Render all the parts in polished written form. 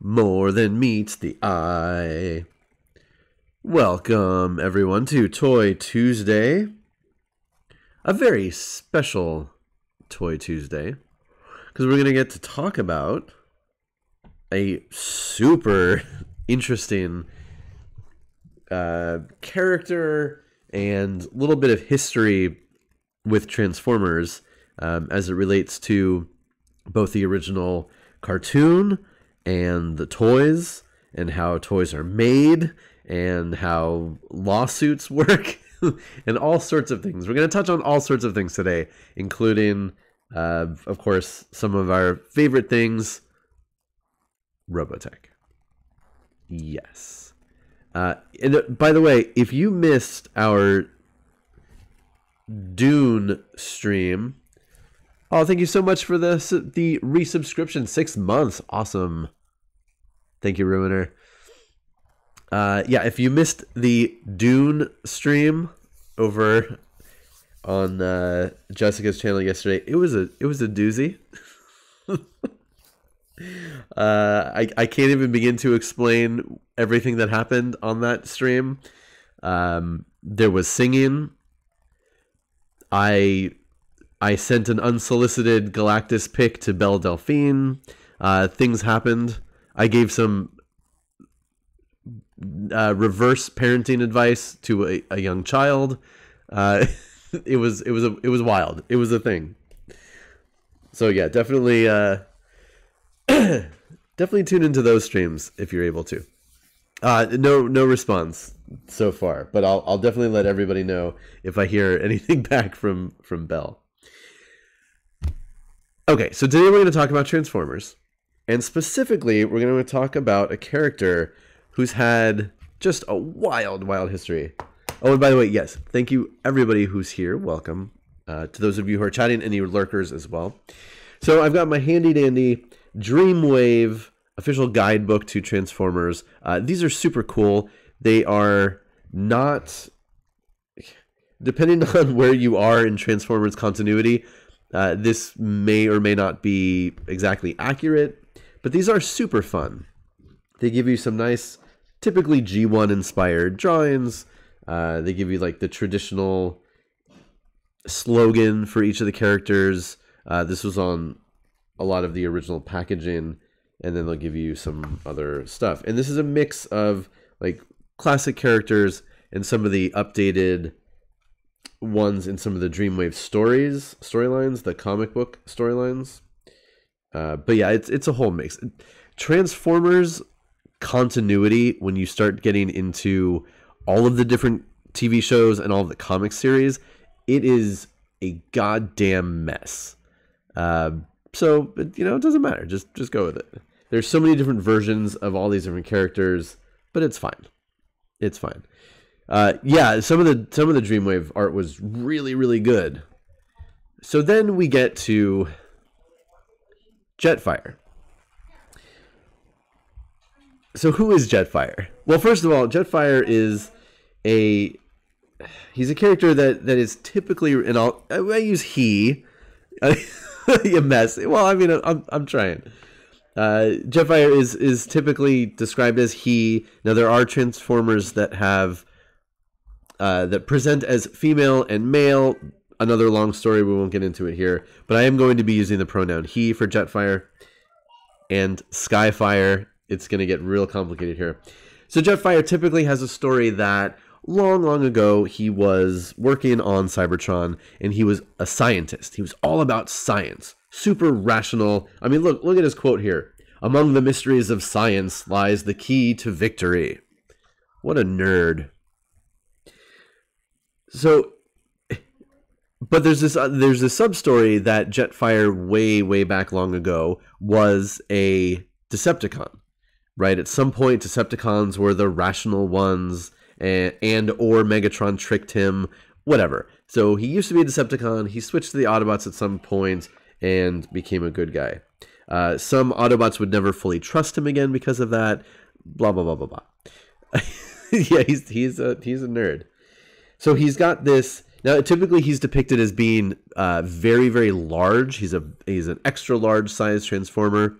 more than meets the eye. Welcome, everyone, to Toy Tuesday. A very special Toy Tuesday, because we're going to get to talk about a super interesting character and a little bit of history with Transformers as it relates to both the original cartoon and the toys, and how toys are made, and how lawsuits work, and all sorts of things. We're going to touch on all sorts of things today, including, of course, some of our favorite things, Robotech. Yes. And by the way, if you missed our Dune stream, oh, thank you so much for the resubscription. 6 months. Awesome. Thank you, Ruiner. Yeah, if you missed the Dune stream over on Jessica's channel yesterday, it was a doozy. I can't even begin to explain everything that happened on that stream. There was singing. I sent an unsolicited Galactus pic to Belle Delphine. Things happened. I gave some reverse parenting advice to a young child. It was wild. It was a thing. So yeah, definitely definitely tune into those streams if you're able to. No response so far, but I'll definitely let everybody know if I hear anything back from Belle. Okay, so today we're going to talk about Transformers, and specifically we're going to talk about a character who's had just a wild history. Oh, and by the way, yes, thank you everybody who's here. Welcome to those of you who are chatting, and you lurkers as well. So I've got my handy dandy Dreamwave official guidebook to Transformers. These are super cool. They are not, depending on where you are in Transformers continuity, this may or may not be exactly accurate, but these are super fun. They give you some nice, typically G1 inspired drawings. They give you like the traditional slogan for each of the characters. This was on a lot of the original packaging, and then they'll give you some other stuff. And this is a mix of like classic characters and some of the updated ones in some of the Dreamwave storylines, the comic book storylines. But yeah, it's a whole mix. Transformers continuity, when you start getting into all of the different TV shows and all of the comic series, it is a goddamn mess. So, you know, it doesn't matter. Just go with it. There's so many different versions of all these different characters, but it's fine. It's fine. Yeah, some of the Dreamwave art was really good. So then we get to Jetfire. So who is Jetfire? Well, first of all, Jetfire is he's a character that is typically, and I use he. A mess. Well, I mean, I'm trying. Jetfire is typically described as he. Now there are Transformers that have that present as female and male. Another long story. We won't get into it here. But I am going to be using the pronoun he for Jetfire and Skyfire. It's going to get real complicated here. So Jetfire typically has a story that long ago he was working on Cybertron, and he was a scientist. He was all about science, super rational. I mean, look at his quote here. Among the mysteries of science lies the key to victory. What a nerd. So, but there's this sub story that Jetfire way back long ago was a Decepticon, right? At some point, Decepticons were the rational ones, and or Megatron tricked him, whatever. So he used to be a Decepticon. He switched to the Autobots at some point and became a good guy. Some Autobots would never fully trust him again because of that. Blah blah blah blah blah. Yeah, he's a nerd. So he's got this. Now, typically he's depicted as being very large. He's an extra large size Transformer.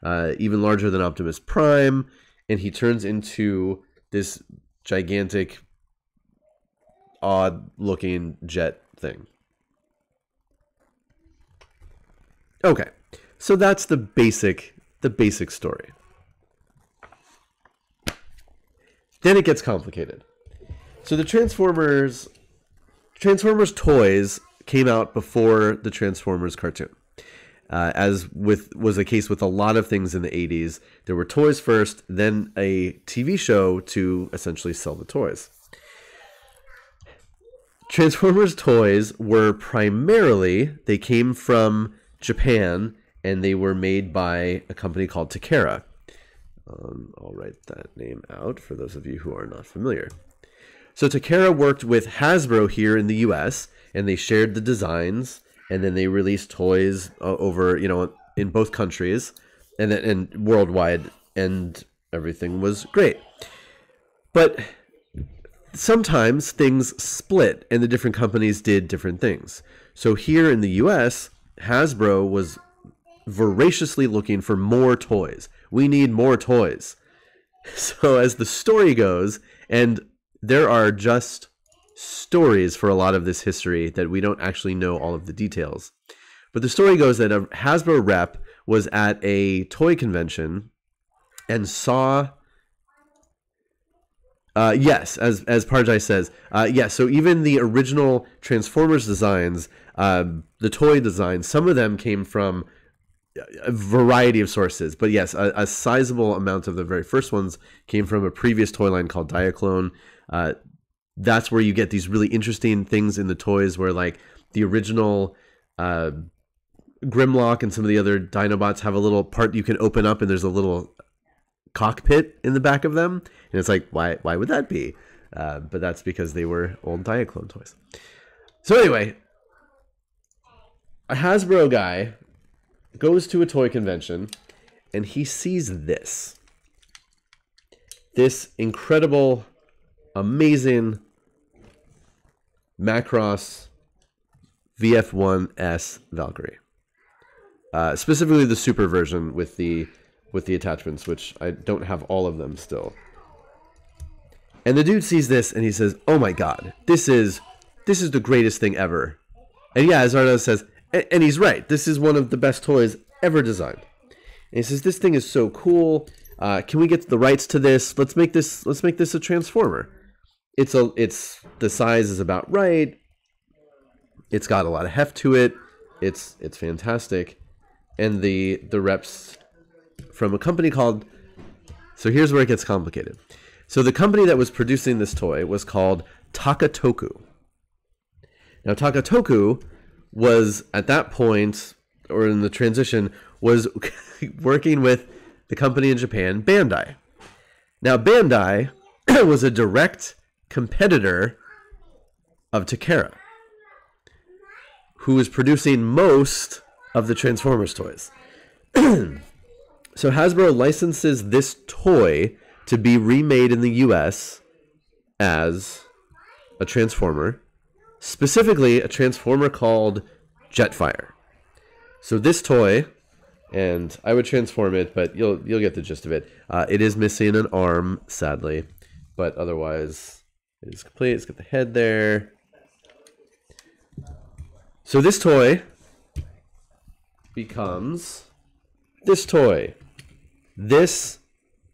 even larger than Optimus Prime, and he turns into this gigantic, odd-looking jet thing. Okay, so that's the basic story. Then it gets complicated. So the Transformers toys came out before the Transformers cartoon. As was the case with a lot of things in the 80s, there were toys first, then a TV show to essentially sell the toys. Transformers toys were they came from Japan, and they were made by a company called Takara. I'll write that name out for those of you who are not familiar. So Takara worked with Hasbro here in the US, and they shared the designs, and then they released toys over, in both countries and worldwide, and everything was great. But sometimes things split and the different companies did different things. So here in the US, Hasbro was voraciously looking for more toys. We need more toys. So as the story goes, and there are just stories for a lot of this history that we don't actually know all of the details. But the story goes that a Hasbro rep was at a toy convention and saw... yes, as Parjai says, yes. So even the original Transformers designs, the toy designs, some of them came from a variety of sources. But yes, a sizable amount of the very first ones came from a previous toy line called Diaclone. That's where you get these really interesting things in the toys, where like the original Grimlock and some of the other Dinobots have a little part you can open up, and there's a little cockpit in the back of them, and it's like, why would that be? But that's because they were old Diaclone toys. So anyway, a Hasbro guy goes to a toy convention, and he sees this incredible, amazing Macross VF1S Valkyrie, specifically the super version with the attachments, which I don't have all of them still. And the dude sees this and he says, "Oh my god, this is the greatest thing ever." And yeah, as Arno says, and he's right, this is one of the best toys ever designed. And he says, "This thing is so cool. Can we get the rights to this? Let's make this a Transformer." It's the size is about right. It's got a lot of heft to it. It's fantastic. And the reps from a company called... So here's where it gets complicated. So the company that was producing this toy was called Takatoku. Now Takatoku was, at that point, or in the transition, was working with the company in Japan, Bandai. Now Bandai was a direct competitor of Takara, who was producing most of the Transformers toys. So Hasbro licenses this toy to be remade in the US as a Transformer, specifically a Transformer called Jetfire. So this toy, and I would transform it, but you'll get the gist of it. It is missing an arm, sadly, but otherwise it is complete. It's got the head there. So this toy becomes this toy. This,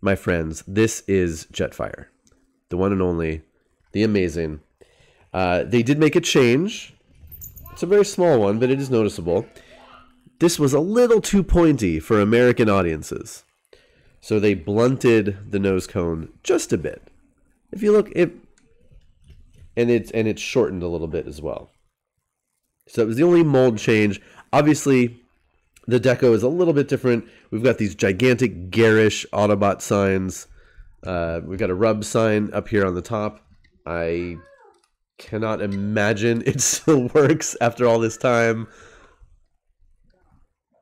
my friends, this is Jetfire, the one and only, the amazing. They did make a change. It's a very small one, but it is noticeable. This was a little too pointy for American audiences, so they blunted the nose cone just a bit. If you look, and it's shortened a little bit as well. So it was the only mold change. Obviously, the deco is a little bit different. We've got these gigantic garish Autobot signs. We've got a rub sign up here on the top. I cannot imagine it still works after all this time.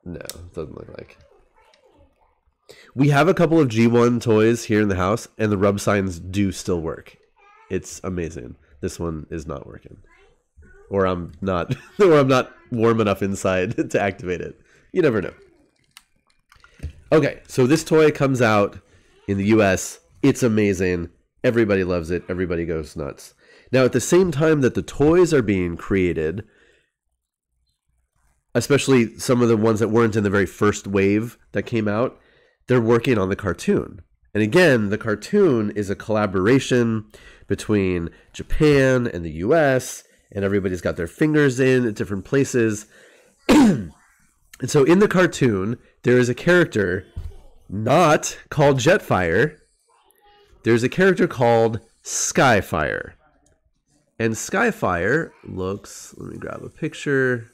No, it doesn't look like. We have a couple of G1 toys here in the house, and the rub signs do still work. It's amazing. This one is not working. Or I'm not warm enough inside to activate it. You never know. Okay, so this toy comes out in the US. It's amazing. Everybody loves it. Everybody goes nuts. Now, at the same time that the toys are being created, especially some of the ones that weren't in the very first wave that came out, they're working on the cartoon. And again, the cartoon is a collaboration between Japan and the US, and everybody's got their fingers in at different places. And so in the cartoon, there is a character not called Jetfire. There's a character called Skyfire. And Skyfire looks, let me grab a picture.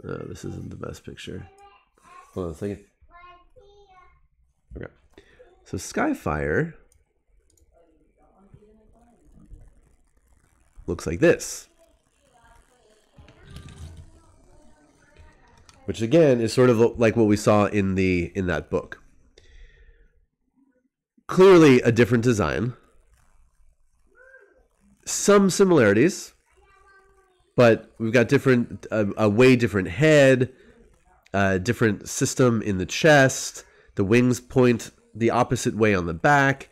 Oh, this isn't the best picture. Hold on a second. Okay. So Skyfire looks like this. Which again is sort of like what we saw in that book. Clearly a different design. Some similarities, but we've got a way different head, different system in the chest. The wings point the opposite way on the back.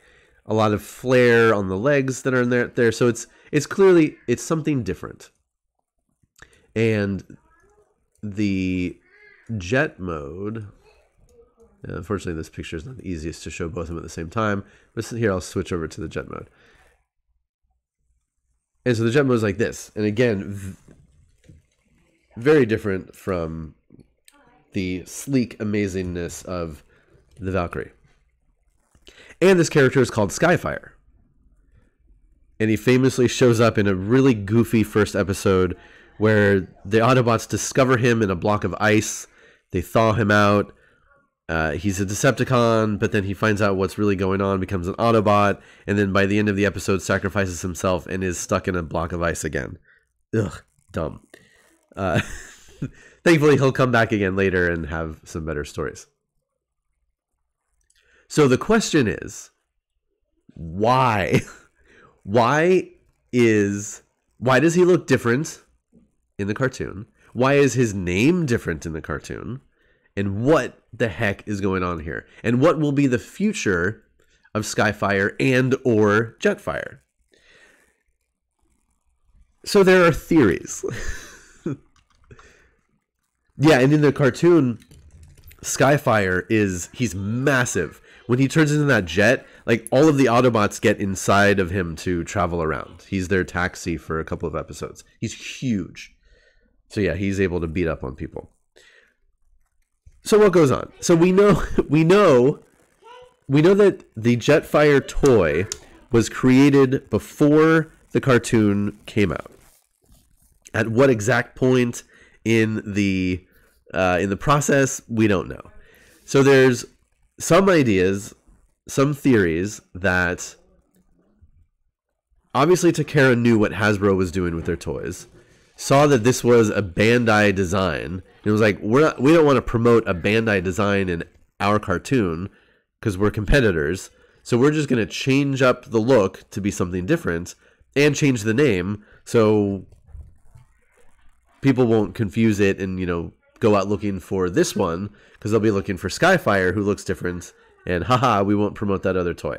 A lot of flare on the legs that are in there. So it's clearly something different. And the jet mode. Unfortunately, this picture is not the easiest to show both of them at the same time. But here, I'll switch over to the jet mode. And so the jet mode is like this. And again, very different from the sleek amazingness of the Valkyrie. And this character is called Skyfire. And he famously shows up in a really goofy first episode where the Autobots discover him in a block of ice. They thaw him out. He's a Decepticon, but then he finds out what's really going on, becomes an Autobot, and then by the end of the episode sacrifices himself and is stuck in a block of ice again. Ugh, dumb. Thankfully, he'll come back again later and have some better stories. So the question is, why? Why does he look different in the cartoon? Why is his name different in the cartoon? And what the heck is going on here? And what will be the future of Skyfire and or Jetfire? So there are theories. Yeah, and in the cartoon, Skyfire he's massive. When he turns into that jet, like all of the Autobots get inside of him to travel around. He's their taxi for a couple of episodes. He's huge. So yeah, he's able to beat up on people. So what goes on? So we know that the Jetfire toy was created before the cartoon came out. At what exact point in the process, we don't know. So there's some ideas, some theories that obviously Takara knew what Hasbro was doing with their toys, saw that this was a Bandai design, and it was like, we don't want to promote a Bandai design in our cartoon because we're competitors, so we're just going to change up the look to be something different and change the name so people won't confuse it and, go out looking for this one because they'll be looking for Skyfire, who looks different, and haha, we won't promote that other toy.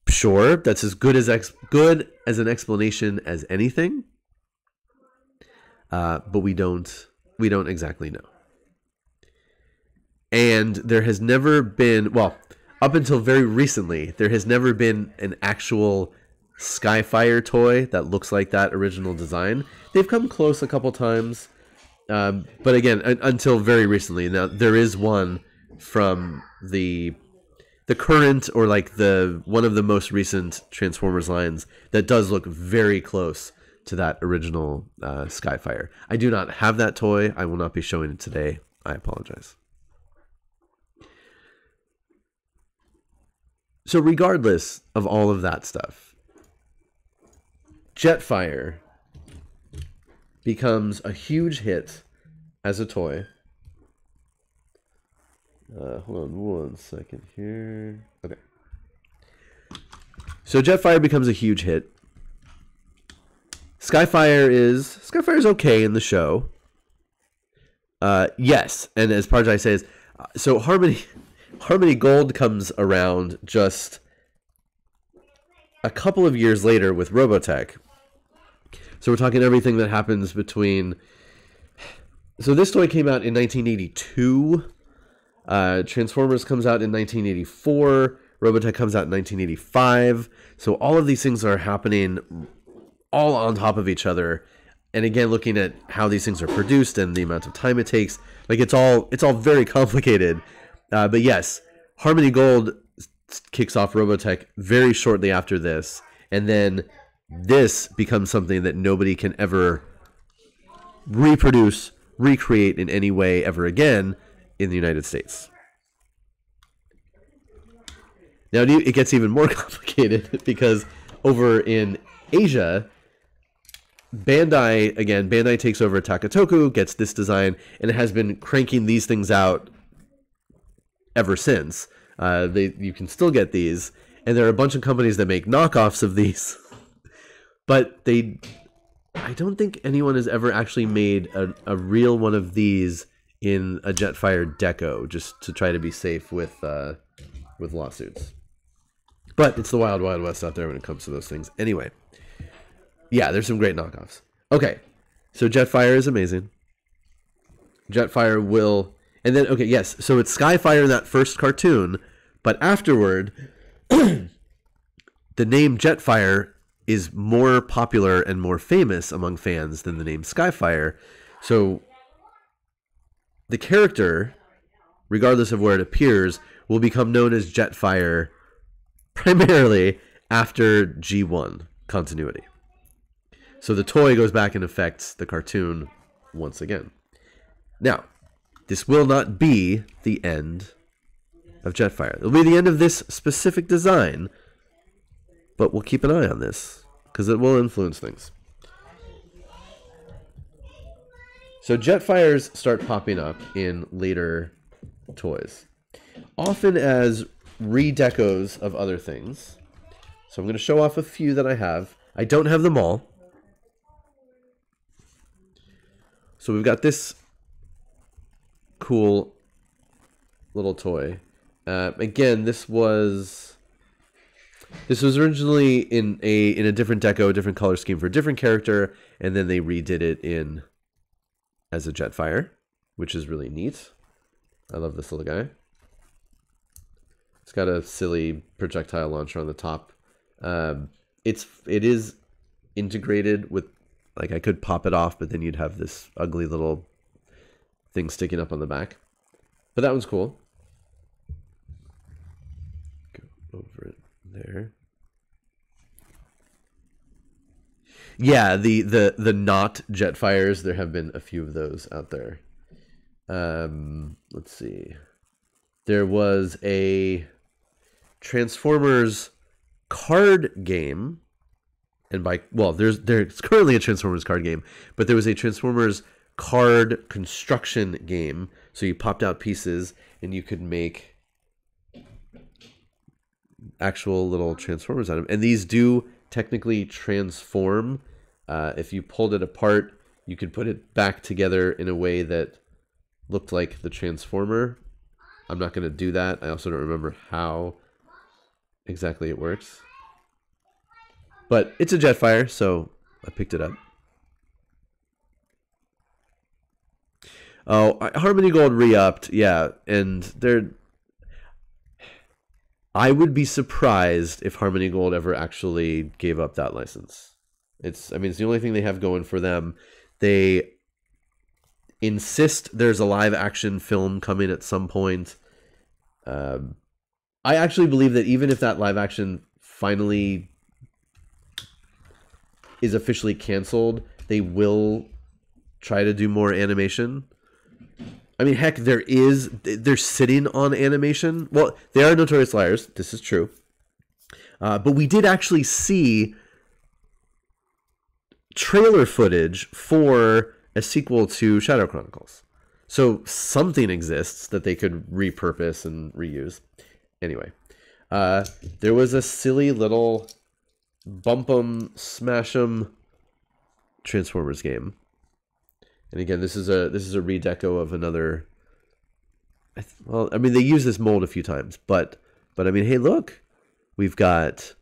Sure, that's as good as an explanation as anything. But we don't exactly know. And there has never been, well, up until very recently, there has never been an actual Skyfire toy that looks like that original design. They've come close a couple times, but again, until very recently. Now there is one from the current, or like one of the most recent Transformers lines that does look very close to that original Skyfire. I do not have that toy. I will not be showing it today. I apologize. So regardless of all of that stuff, Jetfire becomes a huge hit as a toy. Hold on one second here. Okay. So Jetfire becomes a huge hit. Skyfire's okay in the show. Yes, and as Parjai says, so Harmony Gold comes around just a couple of years later with Robotech. So we're talking everything that happens between. So this toy came out in 1982. Transformers comes out in 1984. Robotech comes out in 1985. So all of these things are happening all on top of each other. And again, looking at how these things are produced and the amount of time it takes, like it's all very complicated. But yes, Harmony Gold kicks off Robotech very shortly after this, and then this becomes something that nobody can ever recreate in any way ever again in the United States. Now it gets even more complicated because over in Asia, Bandai takes over Takatoku, gets this design, and it has been cranking these things out ever since. You can still get these, and there are a bunch of companies that make knockoffs of these, but I don't think anyone has ever actually made a real one of these in a Jetfire deco, just to try to be safe with lawsuits. But it's the wild, wild west out there when it comes to those things. Anyway, yeah, there's some great knockoffs. Okay, so Jetfire is amazing. Jetfire will... And then, okay, yes, so it's Skyfire in that first cartoon, but afterward, the name Jetfire is more popular and more famous among fans than the name Skyfire. So the character, regardless of where it appears, will become known as Jetfire primarily after G1 continuity. So the toy goes back and affects the cartoon once again. Now, this will not be the end of Jetfire. It'll be the end of this specific design, but we'll keep an eye on this because it will influence things. So Jetfires start popping up in later toys, often as redecos of other things. So I'm going to show off a few that I have. I don't have them all. So we've got this cool little toy. Again, this was originally in a different deco, a different color scheme for a different character, and then they redid it in as a Jetfire, which is really neat. I love this little guy. It's got a silly projectile launcher on the top. It is integrated with, like, I could pop it off, but then you'd have this ugly little thing sticking up on the back. But that one's cool. Go over it there. Yeah, the not Jetfires, there have been a few of those out there. Let's see. There was a Transformers card game, and there's currently a Transformers card game, but there was a Transformers card construction game. So you popped out pieces and you could make actual little Transformers out of them. And these do technically transform. If you pulled it apart, you could put it back together in a way that looked like the Transformer. I'm not going to do that. I also don't remember how exactly it works. But it's a Jetfire, so I picked it up. Oh, Harmony Gold re-upped, yeah, and I would be surprised if Harmony Gold ever actually gave up that license. It's the only thing they have going for them. They insist there's a live-action film coming at some point. I actually believe that even if that live-action finally is officially canceled, they will try to do more animation. I mean, heck, they're sitting on animation. Well, they are notorious liars. This is true. But we did actually see trailer footage for a sequel to Shadow Chronicles. So something exists that they could repurpose and reuse. Anyway, there was a silly little bump 'em, smash 'em Transformers game. And again, this is a redeco of another. Well, I mean, they use this mold a few times, but I mean, hey, look, we've got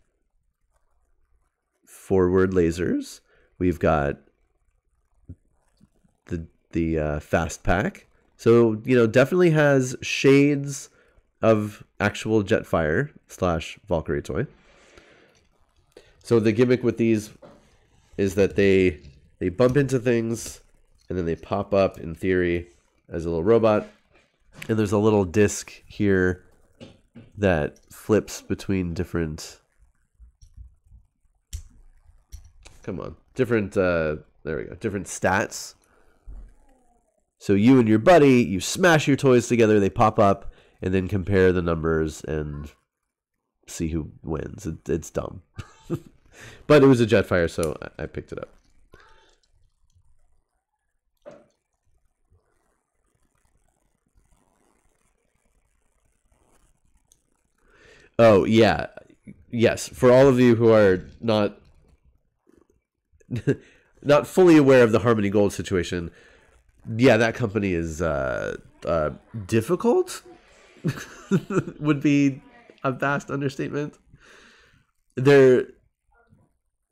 forward lasers. We've got the fast pack. So, you know, definitely has shades of actual Jetfire / Valkyrie toy. So the gimmick with these is that they bump into things and then they pop up in theory as a little robot. And there's a little disc here that flips between different different different stats. So you and your buddy, you smash your toys together, they pop up, and then compare the numbers and see who wins. It's dumb. But it was a Jetfire, so I picked it up. Oh, yeah. Yes, for all of you who are not not fully aware of the Harmony Gold situation, yeah, that company is difficult. Would be a vast understatement.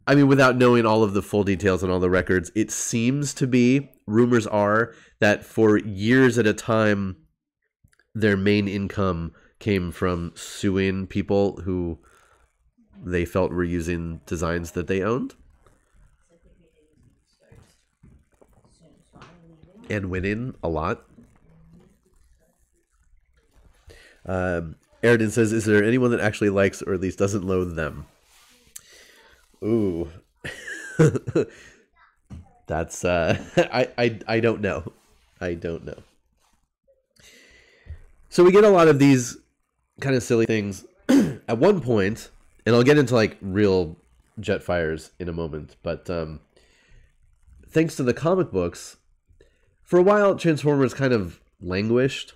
I mean, without knowing all of the full details and all the records, it seems to be, rumors are, that for years at a time, their main income came from suing people who they felt were using designs that they owned. And winning a lot. Aridin says, is there anyone that actually likes or at least doesn't loathe them? Ooh. That's I don't know. I don't know. So we get a lot of these kind of silly things at one point, and I'll get into like real Jetfires in a moment, but thanks to the comic books, for a while Transformers kind of languished,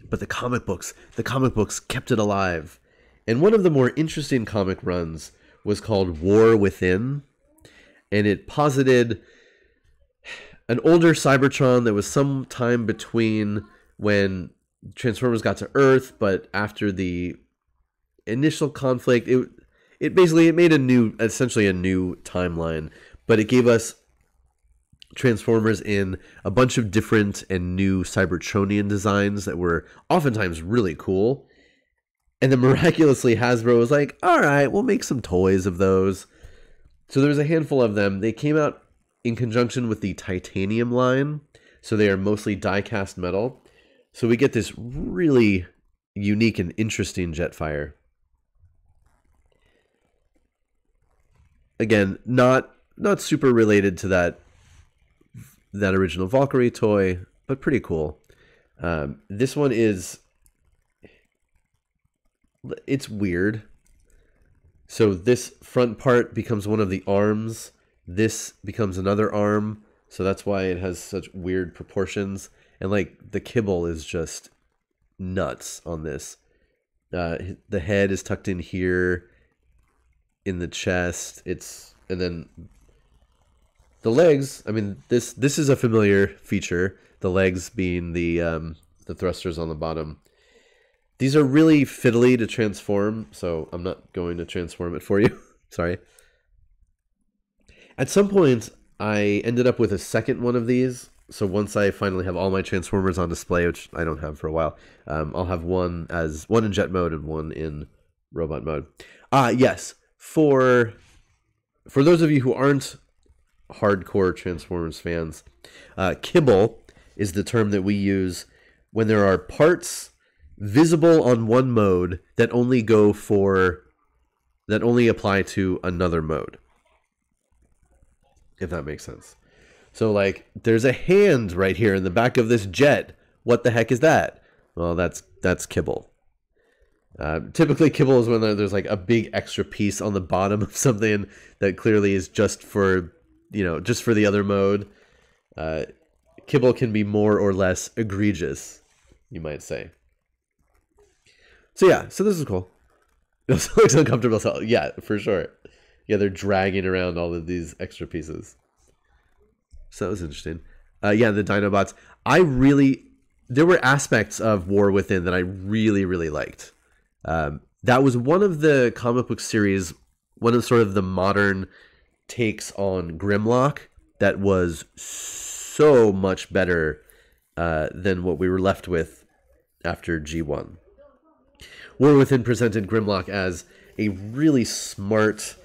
but the comic books kept it alive. And one of the more interesting comic runs was called War Within, and it posited an older Cybertron that was some time between when Transformers got to Earth, but after the initial conflict, it made essentially a new timeline, but it gave us Transformers in a bunch of different and new Cybertronian designs that were oftentimes really cool. And then miraculously Hasbro was like, all right, we'll make some toys of those. So there was a handful of them. They came out in conjunction with the titanium line. So they are mostly die-cast metal. So we get this really unique and interesting Jetfire. Again, not super related to that original Valkyrie toy, but pretty cool. This one it's weird. So this front part becomes one of the arms. This becomes another arm. So that's why it has such weird proportions. And like the kibble is just nuts on this. The head is tucked in here in the chest. And then the legs, I mean, this is a familiar feature. The legs being the thrusters on the bottom. These are really fiddly to transform, so I'm not going to transform it for you. Sorry. At some point, I ended up with a second one of these. So once I finally have all my Transformers on display, which I don't have for a while, I'll have one in jet mode and one in robot mode. Yes. For those of you who aren't hardcore Transformers fans, kibble is the term that we use when there are parts visible on one mode that only apply to another mode, if that makes sense. So like there's a hand right here in the back of this jet. What the heck is that? Well, that's kibble. Typically kibble is when there's like a big extra piece on the bottom of something that clearly is just for the other mode. Kibble can be more or less egregious, you might say. So yeah, so this is cool. It looks uncomfortable. So yeah, for sure. Yeah, they're dragging around all of these extra pieces. So that was interesting. Yeah, the Dinobots. There were aspects of War Within that I really, really liked. That was one of the comic book series, one of sort of the modern takes on Grimlock that was so much better than what we were left with after G1. War Within presented Grimlock as a really smart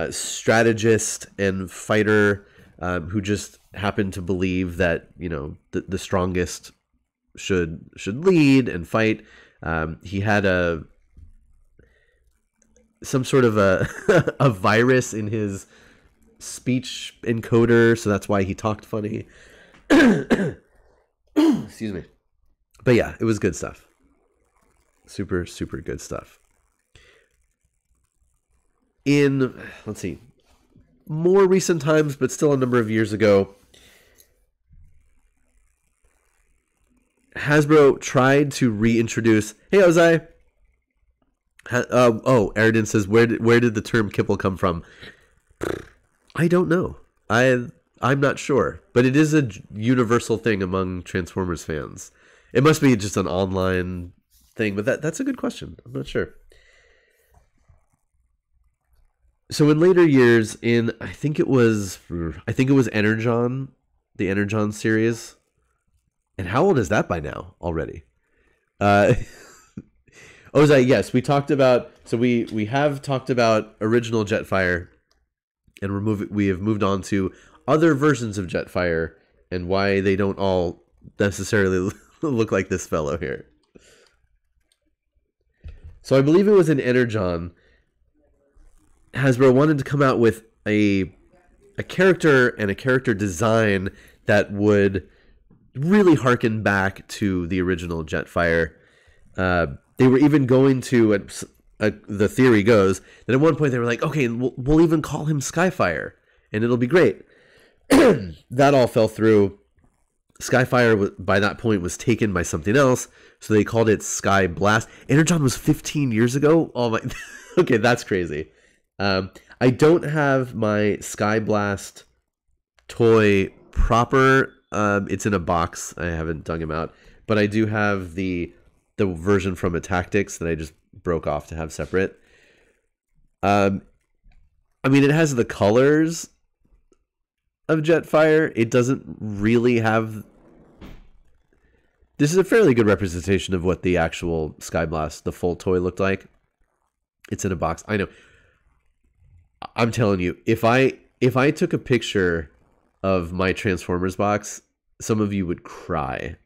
strategist and fighter who just happened to believe that, you know, the strongest should lead and fight. He had some sort of a virus in his speech encoder, so that's why he talked funny. Excuse me. But yeah, it was good stuff. Super, super good stuff. In, let's see, more recent times, but still a number of years ago, Hasbro tried to reintroduce... Hey, Ozai! Aridin says, where did the term kipple come from? I don't know. I'm not sure. But it is a universal thing among Transformers fans. It must be just an online thing, but that's a good question. I'm not sure. So in later years, I think it was Energon, the Energon series. And how old is that by now already? Ozai, yes, we talked about, so we have talked about original Jetfire, and we have moved on to other versions of Jetfire and why they don't all necessarily look like this fellow here. So I believe it was in Energon. Hasbro wanted to come out with a character and a character design that would really harken back to the original Jetfire. They were even going to, the theory goes, that at one point they were like, okay, we'll even call him Skyfire, and it'll be great. That all fell through. Skyfire, by that point, was taken by something else, so they called it Sky Blast. Energon was 15 years ago? Oh my... Okay, that's crazy. I don't have my Sky Blast toy proper. It's in a box. I haven't dug him out. But I do have the version from Tactics that I just broke off to have separate. I mean, it has the colors of Jetfire. It doesn't really have... This is a fairly good representation of what the actual Sky Blast, the full toy, looked like. It's in a box. I know. I'm telling you, if I took a picture of my Transformers box, some of you would cry.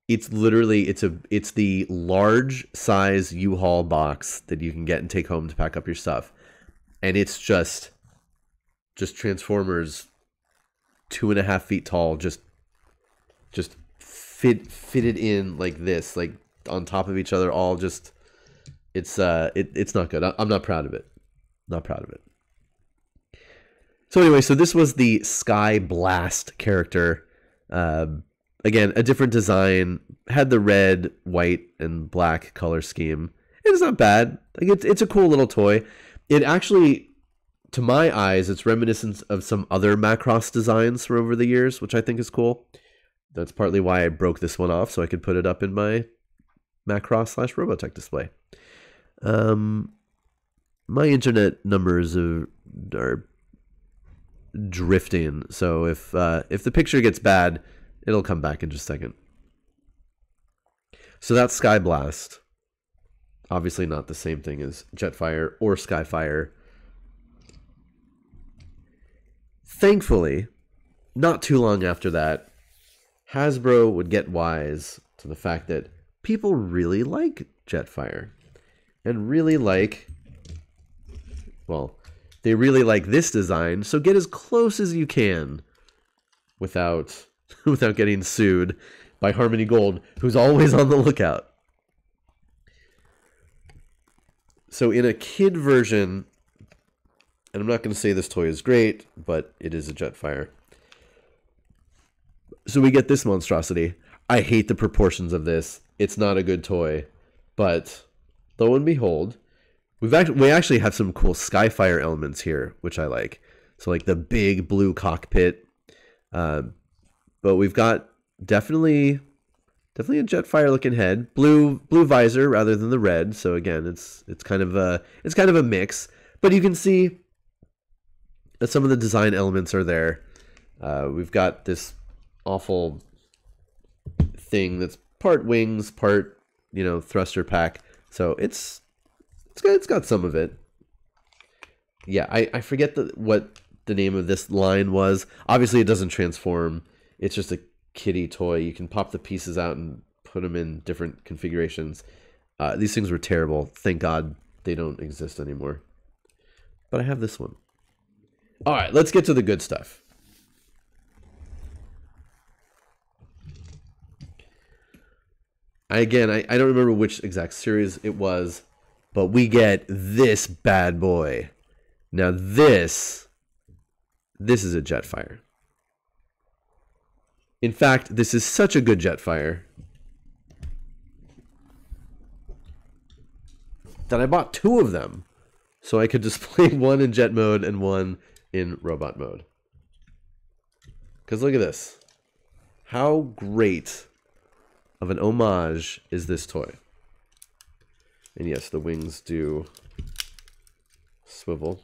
It's literally, it's the large size U-Haul box that you can get and take home to pack up your stuff. And it's just Transformers 2.5 feet tall, just fitted in like this, like on top of each other, all just, it's not good. I'm not proud of it. Not proud of it. So anyway, so this was the Sky Blast character. Again, a different design, had the red, white, and black color scheme. It's not bad. Like it's a cool little toy. It actually, to my eyes, it's reminiscent of some other Macross designs from over the years, which I think is cool. That's partly why I broke this one off, so I could put it up in my Macross/Robotech display. My internet numbers are drifting, so if the picture gets bad, it'll come back in just a second. So that's Sky Blast. Obviously not the same thing as Jetfire or Skyfire. Thankfully, not too long after that, Hasbro would get wise to the fact that people really like Jetfire. And really like... Well, they really like this design, so get as close as you can without getting sued by Harmony Gold, who's always on the lookout. So in a kid version, and I'm not going to say this toy is great, but it is a Jetfire. So we get this monstrosity. I hate the proportions of this. It's not a good toy, but lo and behold, we actually have some cool Skyfire elements here, which I like. So like the big blue cockpit. But we've got definitely a Jetfire looking head, blue visor rather than the red. So again, it's kind of a mix, but you can see that some of the design elements are there. We've got this awful thing that's part wings, part thruster pack. So it's got some of it. Yeah, I forget what the name of this line was. Obviously, it doesn't transform. It's just a kitty toy. You can pop the pieces out and put them in different configurations. These things were terrible. Thank God they don't exist anymore. But I have this one. All right, let's get to the good stuff. I don't remember which exact series it was, but we get this bad boy. Now this is a Jetfire. In fact, this is such a good Jetfire that I bought 2 of them so I could display one in jet mode and one in robot mode. Because look at this. How great of an homage is this toy? And yes, the wings do swivel.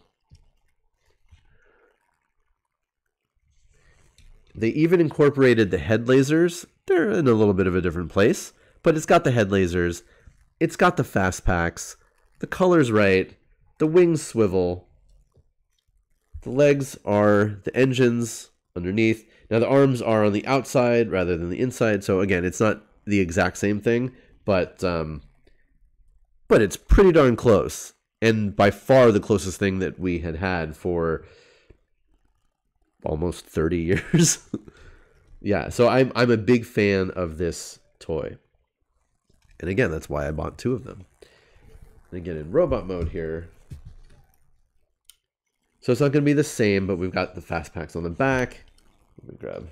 They even incorporated the head lasers. They're in a little bit of a different place, but it's got the head lasers. It's got the fast packs. The color's right. The wings swivel. The legs are the engines underneath. Now the arms are on the outside rather than the inside. So again, it's not the exact same thing, but it's pretty darn close. And by far the closest thing that we had for almost 30 years. Yeah, so I'm a big fan of this toy. And again, that's why I bought 2 of them. And again, in robot mode here, so it's not going to be the same, but we've got the fast packs on the back. Let me grab.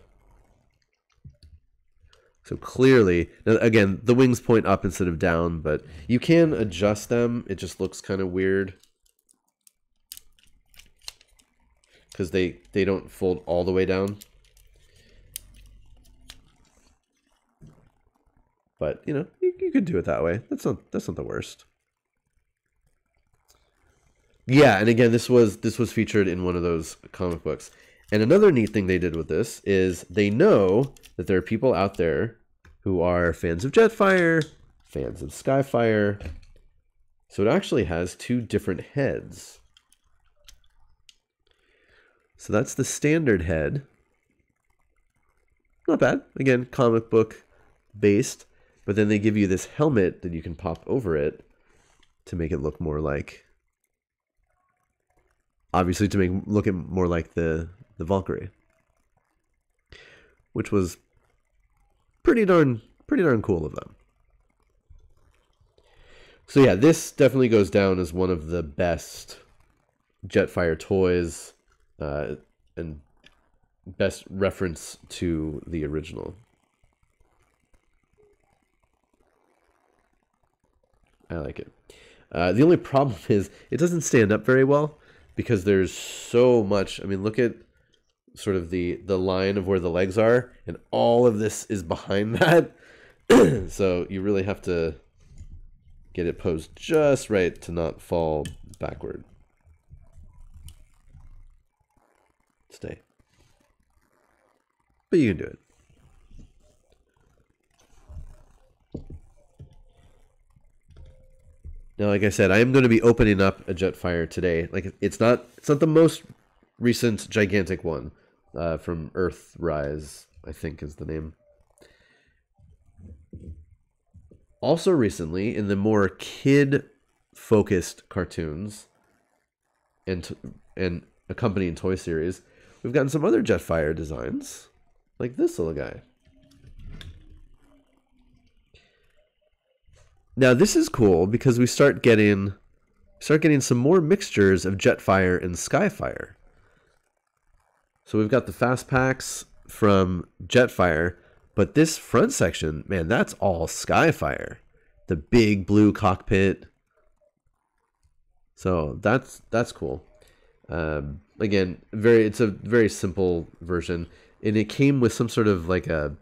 So clearly, now again, the wings point up instead of down, but you can adjust them. It just looks kind of weird because they don't fold all the way down. But you could do it that way. That's not the worst. Yeah, and again, this was featured in one of those comic books. And another neat thing they did with this is they know that there are people out there who are fans of Jetfire, fans of Skyfire. So it actually has 2 different heads. So that's the standard head. Not bad. Again, comic book based. But then they give you this helmet that you can pop over it to make it look more like... Obviously to make it look more like the Valkyrie. Which was pretty darn cool of them. So yeah, this definitely goes down as one of the best Jetfire toys and best reference to the original. I like it. The only problem is it doesn't stand up very well because there's so much. I mean, look at sort of the line of where the legs are, and all of this is behind that. So you really have to get it posed just right to not fall backward. Stay. But you can do it. Now, like I said, I am going to be opening up a Jetfire today. Like it's not the most recent gigantic one from Earthrise, I think is the name. Also recently, in the more kid-focused cartoons and accompanying toy series, we've gotten some other Jetfire designs, like this little guy. Now this is cool because we start getting some more mixtures of Jetfire and Skyfire. So we've got the fast packs from Jetfire, but this front section, man, that's all Skyfire. The big blue cockpit. So that's cool. again, it's a very simple version, and it came with some sort of like an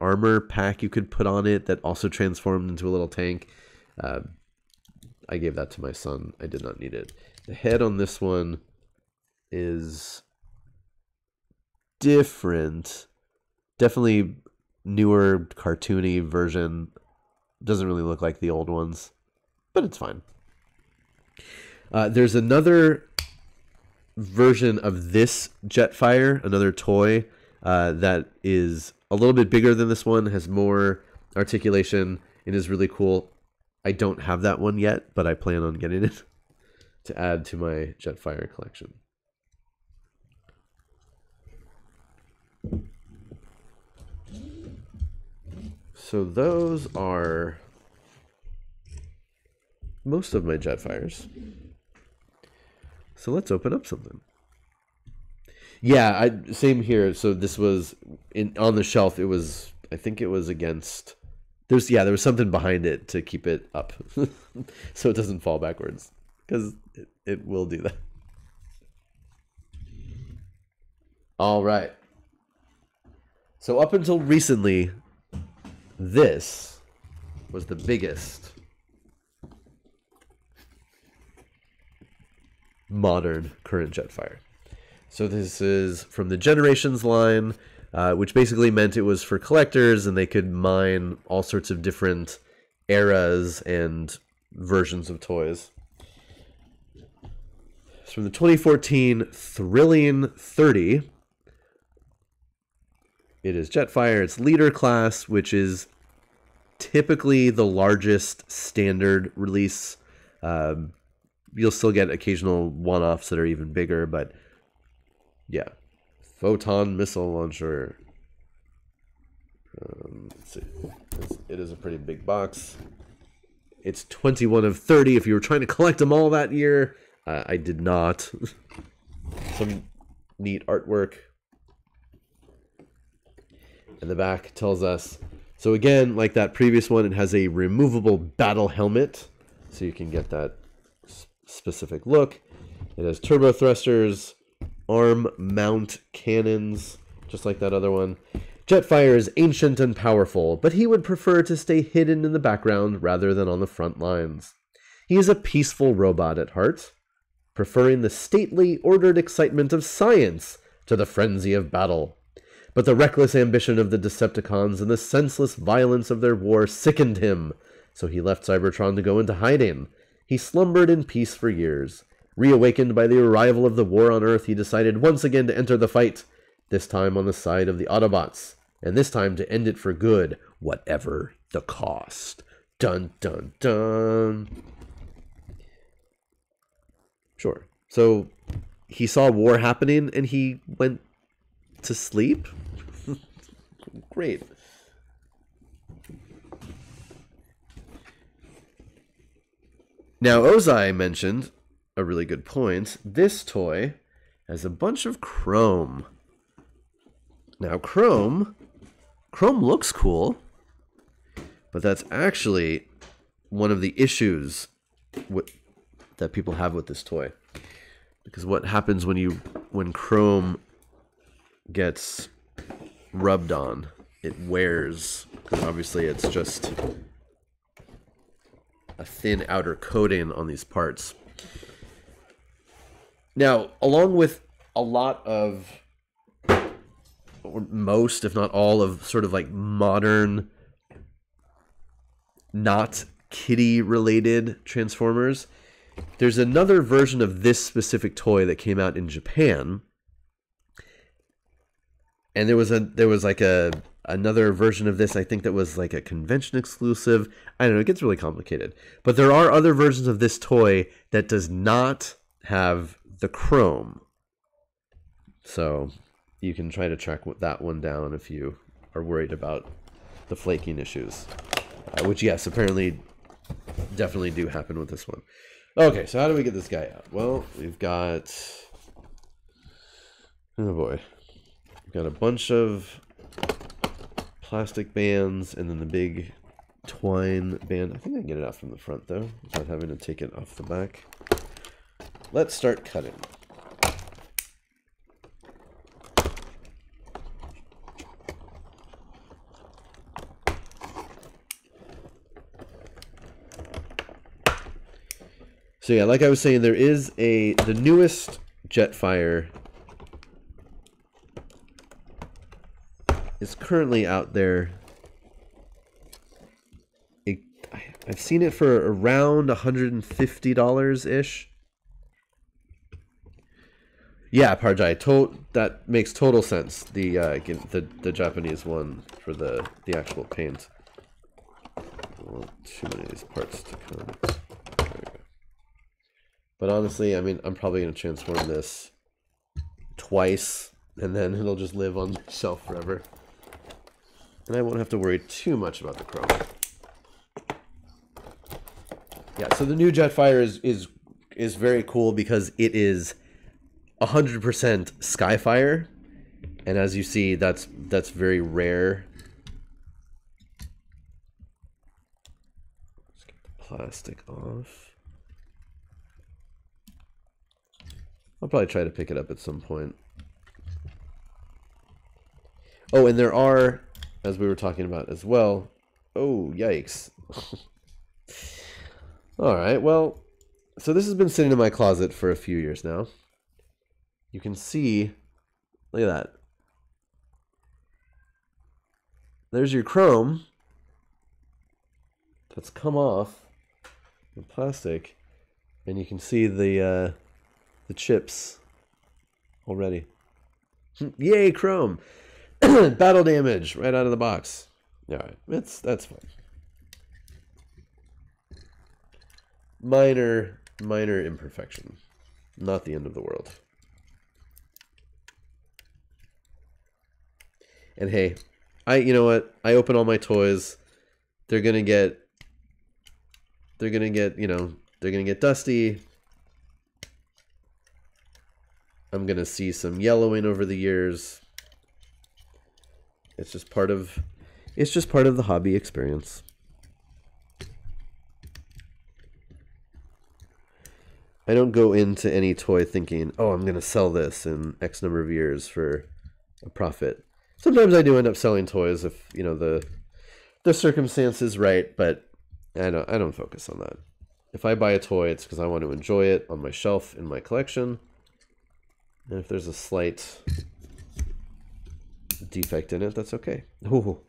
armor pack you could put on it that also transformed into a little tank. I gave that to my son. I did not need it. The head on this one is different. Definitely newer, cartoony version. Doesn't really look like the old ones, but it's fine. There's another version of this Jetfire, another toy, that is a little bit bigger than this one, has more articulation, and is really cool. I don't have that one yet, but I plan on getting it to add to my Jetfire collection. So those are most of my Jetfires. So let's open up something. Yeah, same here. So this was on the shelf. It was, I think it was against. There was something behind it to keep it up, so it doesn't fall backwards, because it will do that. All right. So up until recently, this was the biggest modern current Jetfire. So this is from the Generations line, which basically meant it was for collectors, and they could mine all sorts of different eras and versions of toys. It's from the 2014 Thrilling 30. It is Jetfire. It's leader class, which is typically the largest standard release. You'll still get occasional one-offs that are even bigger, but yeah. Photon missile launcher. Let's see. It is a pretty big box. It's 21 of 30. If you were trying to collect them all that year, I did not. Some neat artwork. And the back tells us, so again, like that previous one, it has a removable battle helmet, so you can get that specific look. It has turbo thrusters, arm mount cannons, just like that other one. Jetfire is ancient and powerful, but he would prefer to stay hidden in the background rather than on the front lines. He is a peaceful robot at heart, preferring the stately, ordered excitement of science to the frenzy of battle. But the reckless ambition of the Decepticons and the senseless violence of their war sickened him, so he left Cybertron to go into hiding. He slumbered in peace for years. Reawakened by the arrival of the war on Earth, he decided once again to enter the fight, this time on the side of the Autobots, and this time to end it for good, whatever the cost. Dun, dun, dun. Sure. So he saw war happening and he went to sleep? Great. Now, Ozai mentioned a really good point. This toy has a bunch of chrome. Now, chrome looks cool, but that's actually one of the issues that people have with this toy. Because what happens when chrome gets rubbed on, it wears, because obviously it's just a thin outer coating on these parts. Now, along with a lot of, or most, if not all of, sort of like modern, not kitty-related Transformers, there's another version of this specific toy that came out in Japan. And there was another version of this, I think, that was like a convention exclusive. I don't know, it gets really complicated. But there are other versions of this toy that does not have the chrome. So you can try to track that one down if you are worried about the flaking issues. Which, yes, apparently definitely do happen with this one. Okay, so how do we get this guy out? Well, we've got... oh boy. We've got a bunch of plastic bands and then the big twine band. I think I can get it out from the front, though, without having to take it off the back. Let's start cutting. So yeah, like I was saying, there is the newest Jetfire is currently out there. I've seen it for around $150-ish. Yeah, Parjai, that makes total sense. The Japanese one for the actual paint. Well, too many of these parts to come. There we go. But honestly, I mean, I'm probably going to transform this twice, and then it'll just live on the shelf forever. And I won't have to worry too much about the chrome. Yeah, so the new Jetfire is very cool because it is 100% Skyfire, and as you see, that's very rare. Let's get the plastic off. I'll probably try to pick it up at some point. Oh, and there are, as we were talking about as well. Oh, yikes. All right, well, so this has been sitting in my closet for a few years now. You can see, look at that. There's your chrome that's come off the plastic, and you can see the chips already. Yay, chrome! Battle damage right out of the box. All right, that's fine. Minor imperfection, not the end of the world. And hey, you know what? I open all my toys. They're gonna get dusty. I'm gonna see some yellowing over the years. It's just part of the hobby experience. I don't go into any toy thinking, oh, I'm gonna sell this in X number of years for a profit. Sometimes I do end up selling toys if, you know, the circumstances right, but I don't focus on that. If I buy a toy, it's because I want to enjoy it on my shelf in my collection. And if there's a slight defect in it, that's okay. Ooh.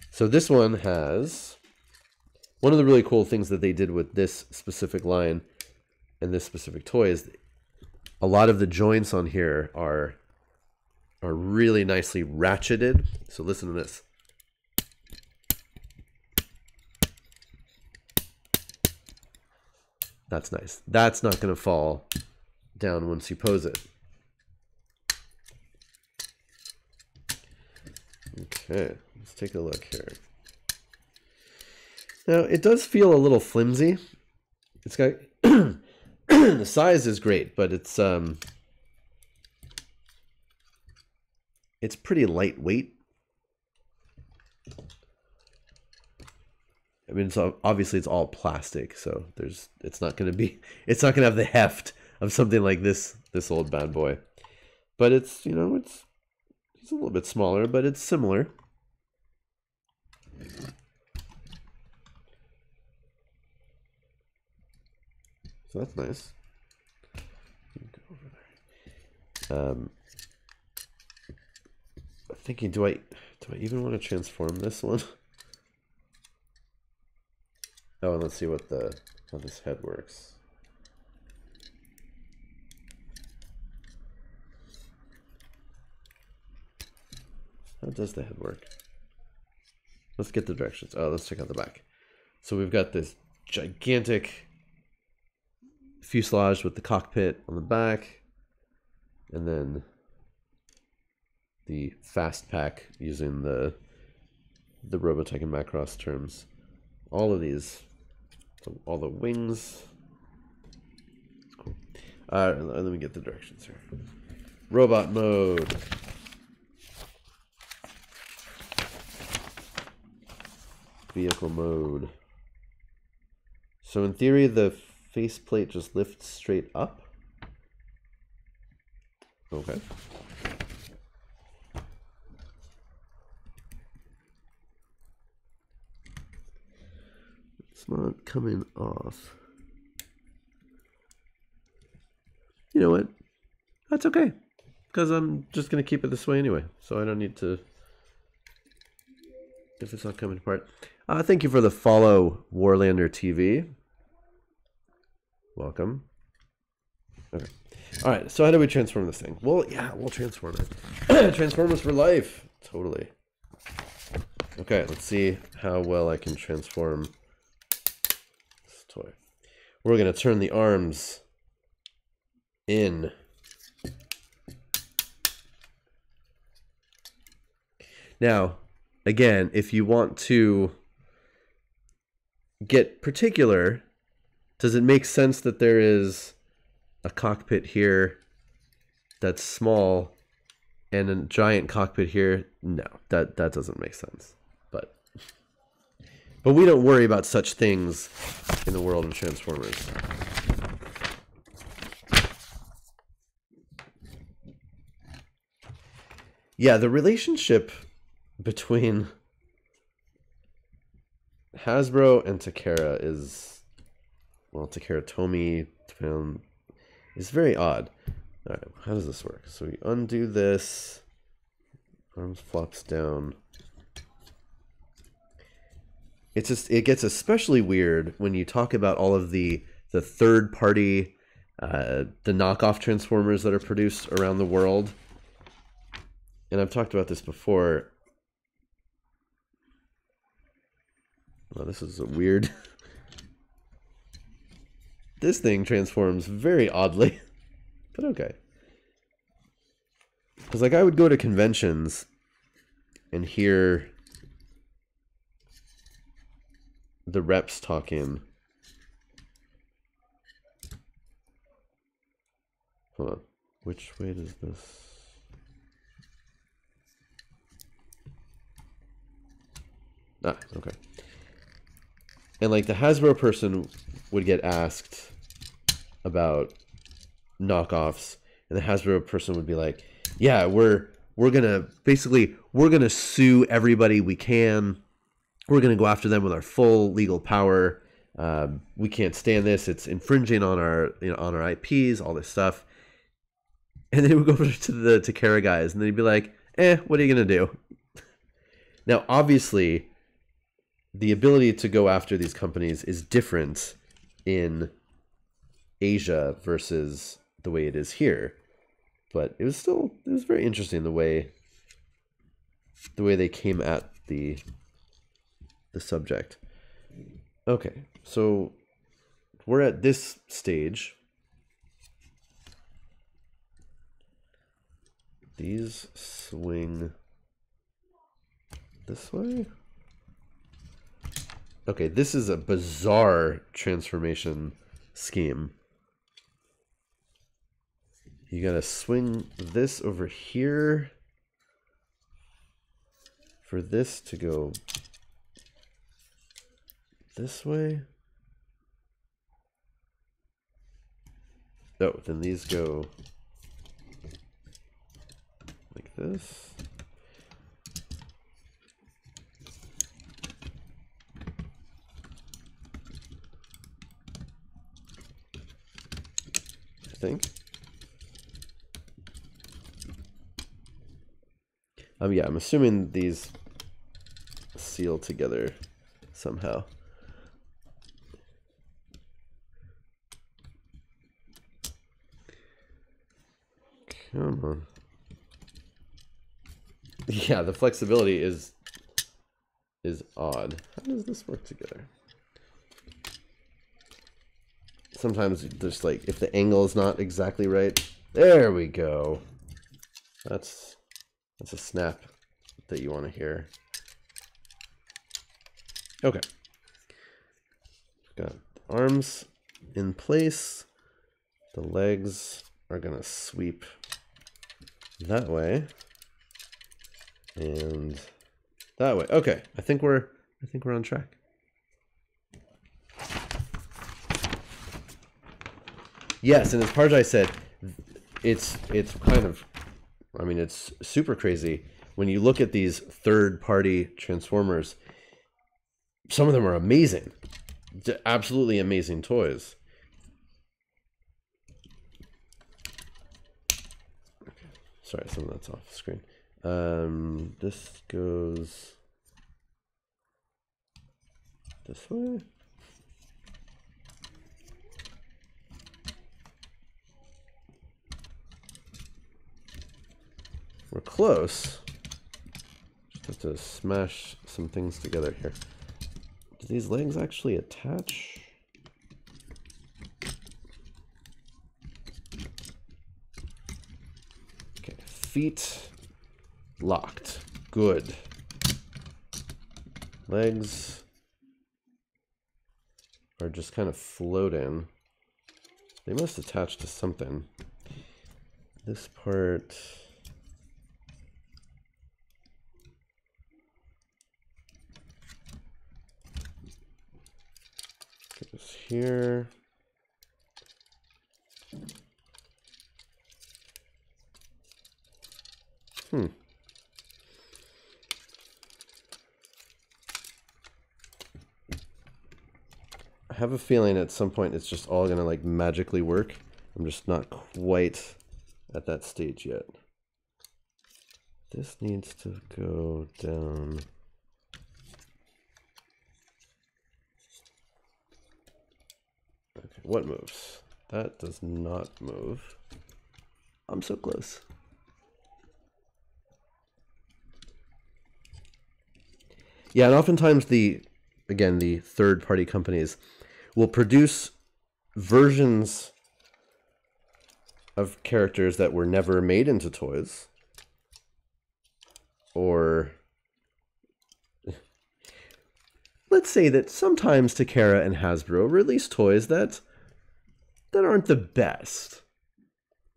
So this one has one of the really cool things that they did with this specific line and this specific toy is a lot of the joints on here are really nicely ratcheted. So listen to this. That's nice. That's not going to fall down once you pose it. Okay, let's take a look here. Now, it does feel a little flimsy. It's got the size is great, but it's pretty lightweight. I mean, so obviously it's all plastic, so it's not going to have the heft of something like this old bad boy. But it's, you know, it's a little bit smaller, but it's similar. So that's nice. Go over there. I'm thinking, do I even want to transform this one? Oh, and let's see how this head works. How does the head work? Let's get the directions. Oh, let's check out the back. So we've got this gigantic fuselage with the cockpit on the back, and then the fast pack using the Robotech and Macross terms. All of these, so all the wings. It's cool. Let me get the directions here. Robot mode. Vehicle mode. So in theory, the faceplate just lifts straight up. Okay. It's not coming off. you know what? That's okay. Because I'm just going to keep it this way anyway. So I don't need to... if it's not coming apart. Thank you for the follow, Warlander TV. Welcome. Okay. All right, so how do we transform this thing? Well, yeah, we'll transform it. Transformers for life. Totally. Okay, let's see how well I can transform this toy. We're going to turn the arms in. Now, again, if you want to get particular, does it make sense that there is a cockpit here that's small and a giant cockpit here? No, that doesn't make sense. But we don't worry about such things in the world of Transformers. Yeah, the relationship between Hasbro and Takara is, well, Takara Tomy is very odd. All right, how does this work? So we undo this, arms flops down. It's just, it gets especially weird when you talk about all of the third party, the knockoff Transformers that are produced around the world. And I've talked about this before. Well, this is a weird. This thing transforms very oddly, but okay. Because like I would go to conventions and hear the reps talking. Hold on. Which way does this? Ah, okay. And like the Hasbro person would get asked about knockoffs, and the Hasbro person would be like, "Yeah, we're gonna sue everybody we can. We're gonna go after them with our full legal power. We can't stand this. It's infringing on our on our IPs, all this stuff." And then he would go over to the Takara guys, and then he'd be like, what are you gonna do?" Now, obviously, the ability to go after these companies is different in Asia versus the way it is here. But it was very interesting the way they came at the subject. Okay, so we're at this stage. These swing this way. Okay, this is a bizarre transformation scheme. You gotta swing this over here for this to go this way. Oh, then these go like this. I think. Yeah, I'm assuming these seal together somehow. Come on. Yeah, the flexibility is odd. How does this work together? Sometimes just like if the angle is not exactly right. There we go. That's a snap that you want to hear. Okay. Got arms in place. The legs are gonna sweep that way and that way. Okay, I think we're on track. Yes, and as Parjai said, it's kind of, I mean, it's super crazy when you look at these third-party Transformers. Some of them are amazing, absolutely amazing toys. Sorry, some of that's off screen. This goes this way. We're close. Just have to smash some things together here. Do these legs actually attach? Okay, feet locked. Good. Legs are just kind of floating. They must attach to something. This part... goes here. I have a feeling at some point it's just all gonna like magically work. I'm just not quite at that stage yet. This needs to go down. Okay, what moves? That does not move. I'm so close. Yeah, and oftentimes the third-party companies will produce versions of characters that were never made into toys. Or let's say that sometimes Takara and Hasbro release toys that aren't the best.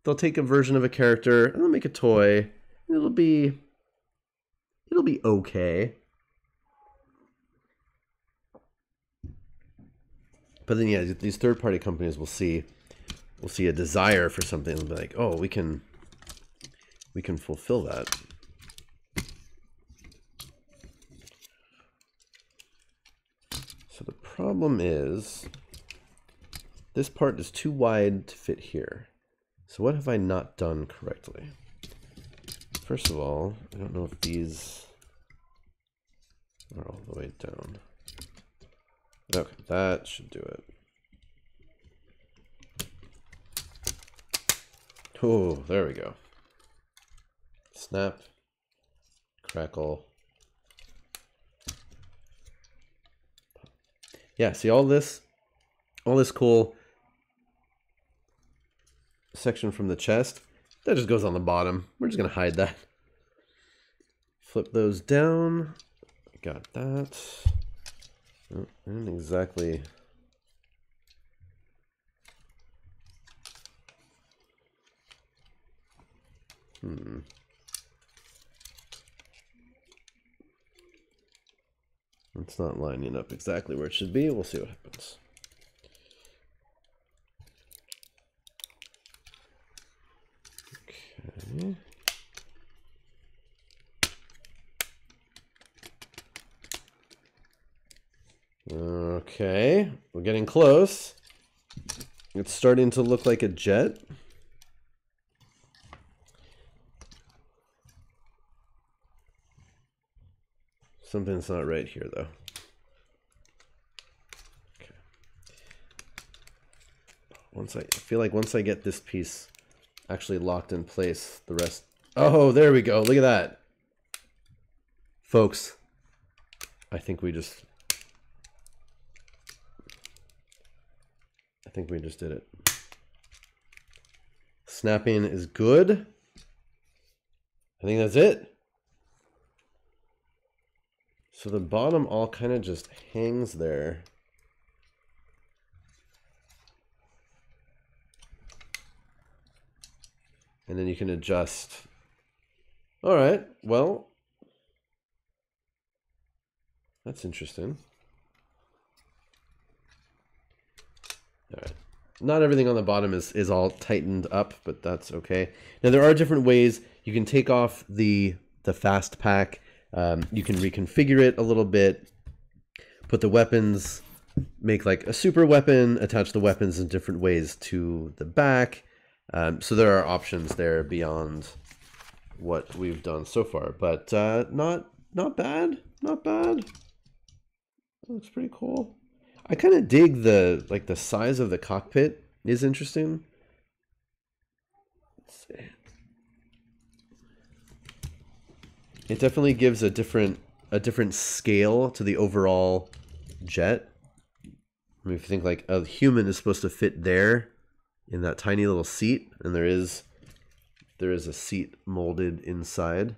They'll take a version of a character and they'll make a toy, and it'll be okay. But then, yeah, these third-party companies will see a desire for something and be like, "Oh, we can fulfill that." So the problem is this part is too wide to fit here. So what have I not done correctly? First of all, I don't know if these are all the way down. Okay, that should do it. Oh, there we go. Snap, crackle. Yeah, see all this cool section from the chest, that just goes on the bottom. We're just gonna hide that. Flip those down. Got that. Oh, I didn't exactly. It's not lining up exactly where it should be. We'll see what happens. Okay. Okay, we're getting close. It's starting to look like a jet. Something's not right here, though. Okay. I feel like once I get this piece actually locked in place, the rest... Oh, there we go. Look at that. Folks, I think we just did it. Snapping is good. I think that's it. So the bottom all kind of just hangs there. And then you can adjust. All right, well, that's interesting. All right. Not everything on the bottom is all tightened up, but that's okay. Now there are different ways you can take off the fast pack. You can reconfigure it a little bit, put the weapons, make like a super weapon, attach the weapons in different ways to the back. So there are options there beyond what we've done so far, but not bad, not bad. That looks pretty cool. I kind of dig the size of the cockpit is interesting. Let's see. It definitely gives a different scale to the overall jet. I mean, if you think like a human is supposed to fit there in that tiny little seat, and there is a seat molded inside,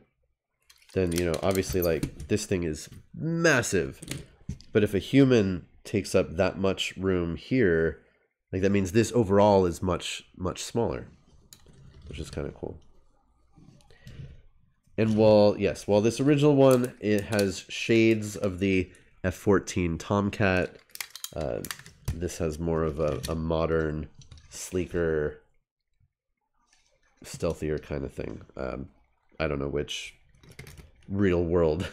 then, you know, obviously like this thing is massive. But if a human takes up that much room here, like that means this overall is much smaller, which is kind of cool. And while this original one, it has shades of the F-14 Tomcat, this has more of a modern, sleeker, stealthier kind of thing. I don't know which real world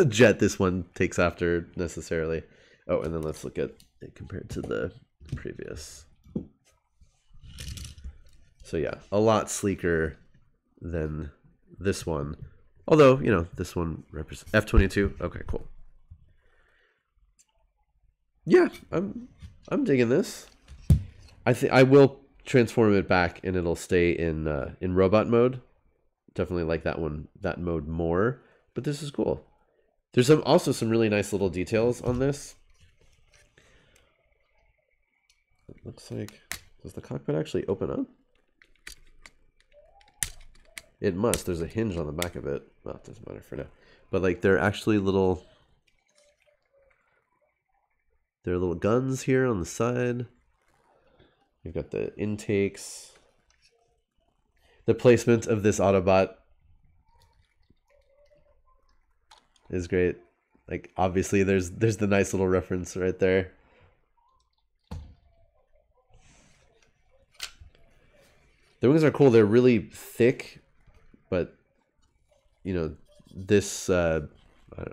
jet this one takes after necessarily. Oh, and then let's look at it compared to the previous. So yeah, a lot sleeker than this one. Although, you know, this one represents F-22. Okay, cool. Yeah, I'm digging this. I think I will transform it back and it'll stay in robot mode. Definitely like that mode more, but this is cool. There's also some really nice little details on this. It looks like, does the cockpit actually open up? It must. There's a hinge on the back of it. Well, it doesn't matter for now. But like they're actually little guns here on the side. You've got the intakes. The placement of this Autobot is great. Like obviously there's the nice little reference right there. The wings are cool. They're really thick, but you know, this I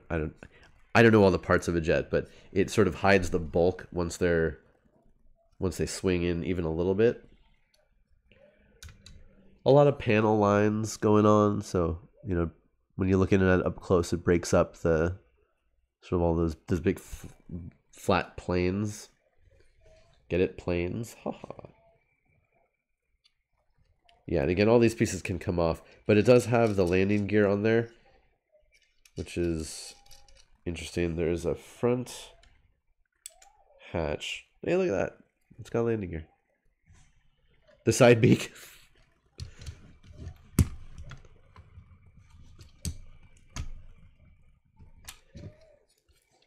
don't know all the parts of a jet, but it sort of hides the bulk once they swing in even a little bit. A lot of panel lines going on, so you know, when you're looking at it up close, it breaks up the sort of all those big flat planes. Get it? Planes. Haha. Yeah, and again, all these pieces can come off, but it does have the landing gear on there, which is interesting. There's a front hatch. Hey, look at that. It's got landing gear. The side beak.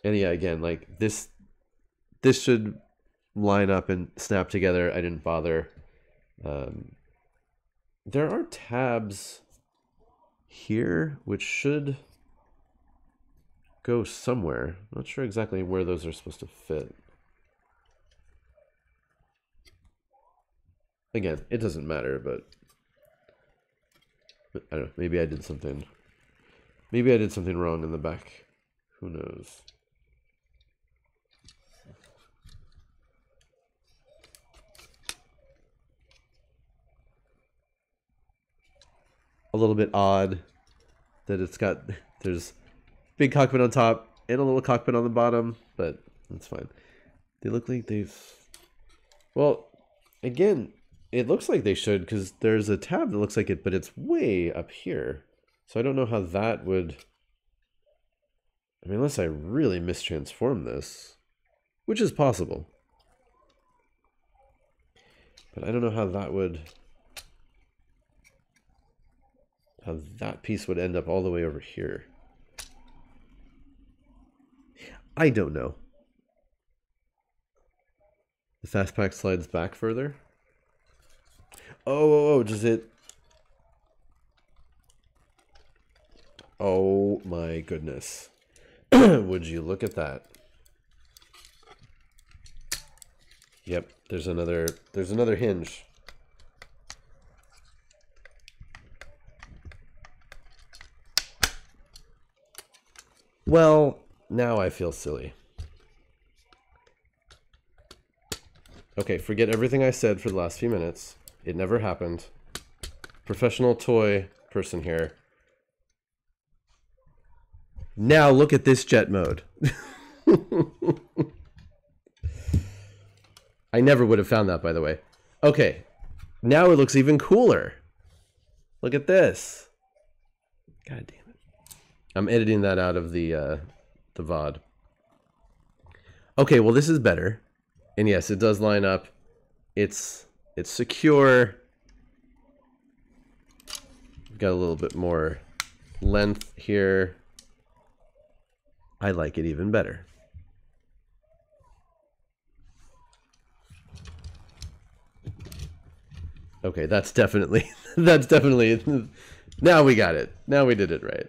And yeah, again, like this should line up and snap together. I didn't bother. There are tabs here which should go somewhere. I'm not sure exactly where those are supposed to fit. Again, it doesn't matter, but I don't know. Maybe I did something wrong in the back. Who knows? A little bit odd that there's big cockpit on top and a little cockpit on the bottom, but that's fine. They look like well, again, it looks like they should, because there's a tab that looks like it, but it's way up here. So I don't know how that would, I mean, unless I really mistransform this, which is possible. But I don't know how that piece would end up all the way over here. I don't know. The fast pack slides back further. Oh, does it? Oh my goodness. Would you look at that? Yep, there's another hinge. Well, now I feel silly. Okay, forget everything I said for the last few minutes. It never happened. Professional toy person here. Now look at this jet mode. I never would have found that, by the way. Okay, now it looks even cooler. Look at this. God damn it. I'm editing that out of the VOD. Okay, well this is better. And yes, it does line up. It's secure. We've got a little bit more length here. I like it even better. Okay, that's definitely now we got it. Now we did it right.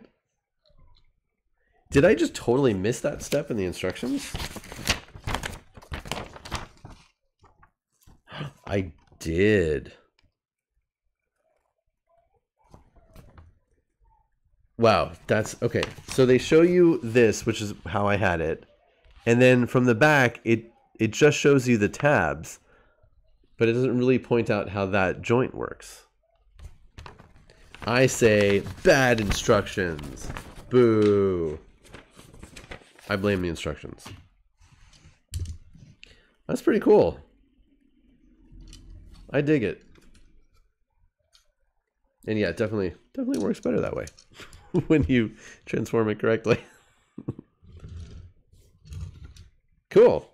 Did I just totally miss that step in the instructions? I did. Wow, that's okay. So they show you this, which is how I had it. And then from the back, it just shows you the tabs. But it doesn't really point out how that joint works. I say bad instructions. Boo. I blame the instructions. That's pretty cool. I dig it. And yeah, it definitely works better that way when you transform it correctly. Cool.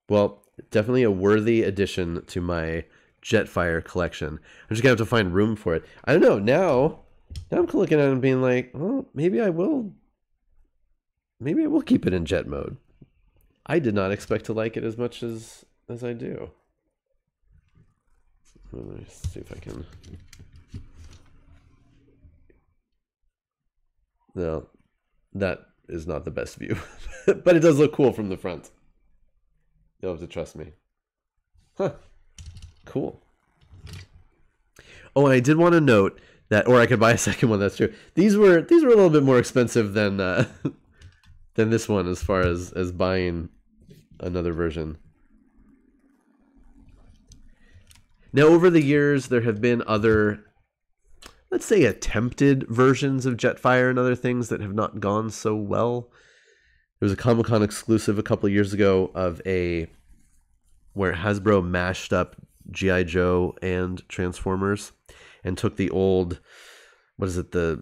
Well, definitely a worthy addition to my Jetfire collection. I'm just gonna have to find room for it. I don't know. Now I'm looking at it and being like, well, maybe I will keep it in jet mode. I did not expect to like it as much as I do. Let me see if I can. No, that is not the best view, but it does look cool from the front. You'll have to trust me. Huh. Cool. Oh, and I did want to note that, or I could buy a second one. That's true. These were a little bit more expensive than than this one, as far as buying another version. Now, over the years, there have been other, let's say, attempted versions of Jetfire and other things that have not gone so well. There was a Comic-Con exclusive a couple of years ago of where Hasbro mashed up G.I. Joe and Transformers and took the old, what is it, I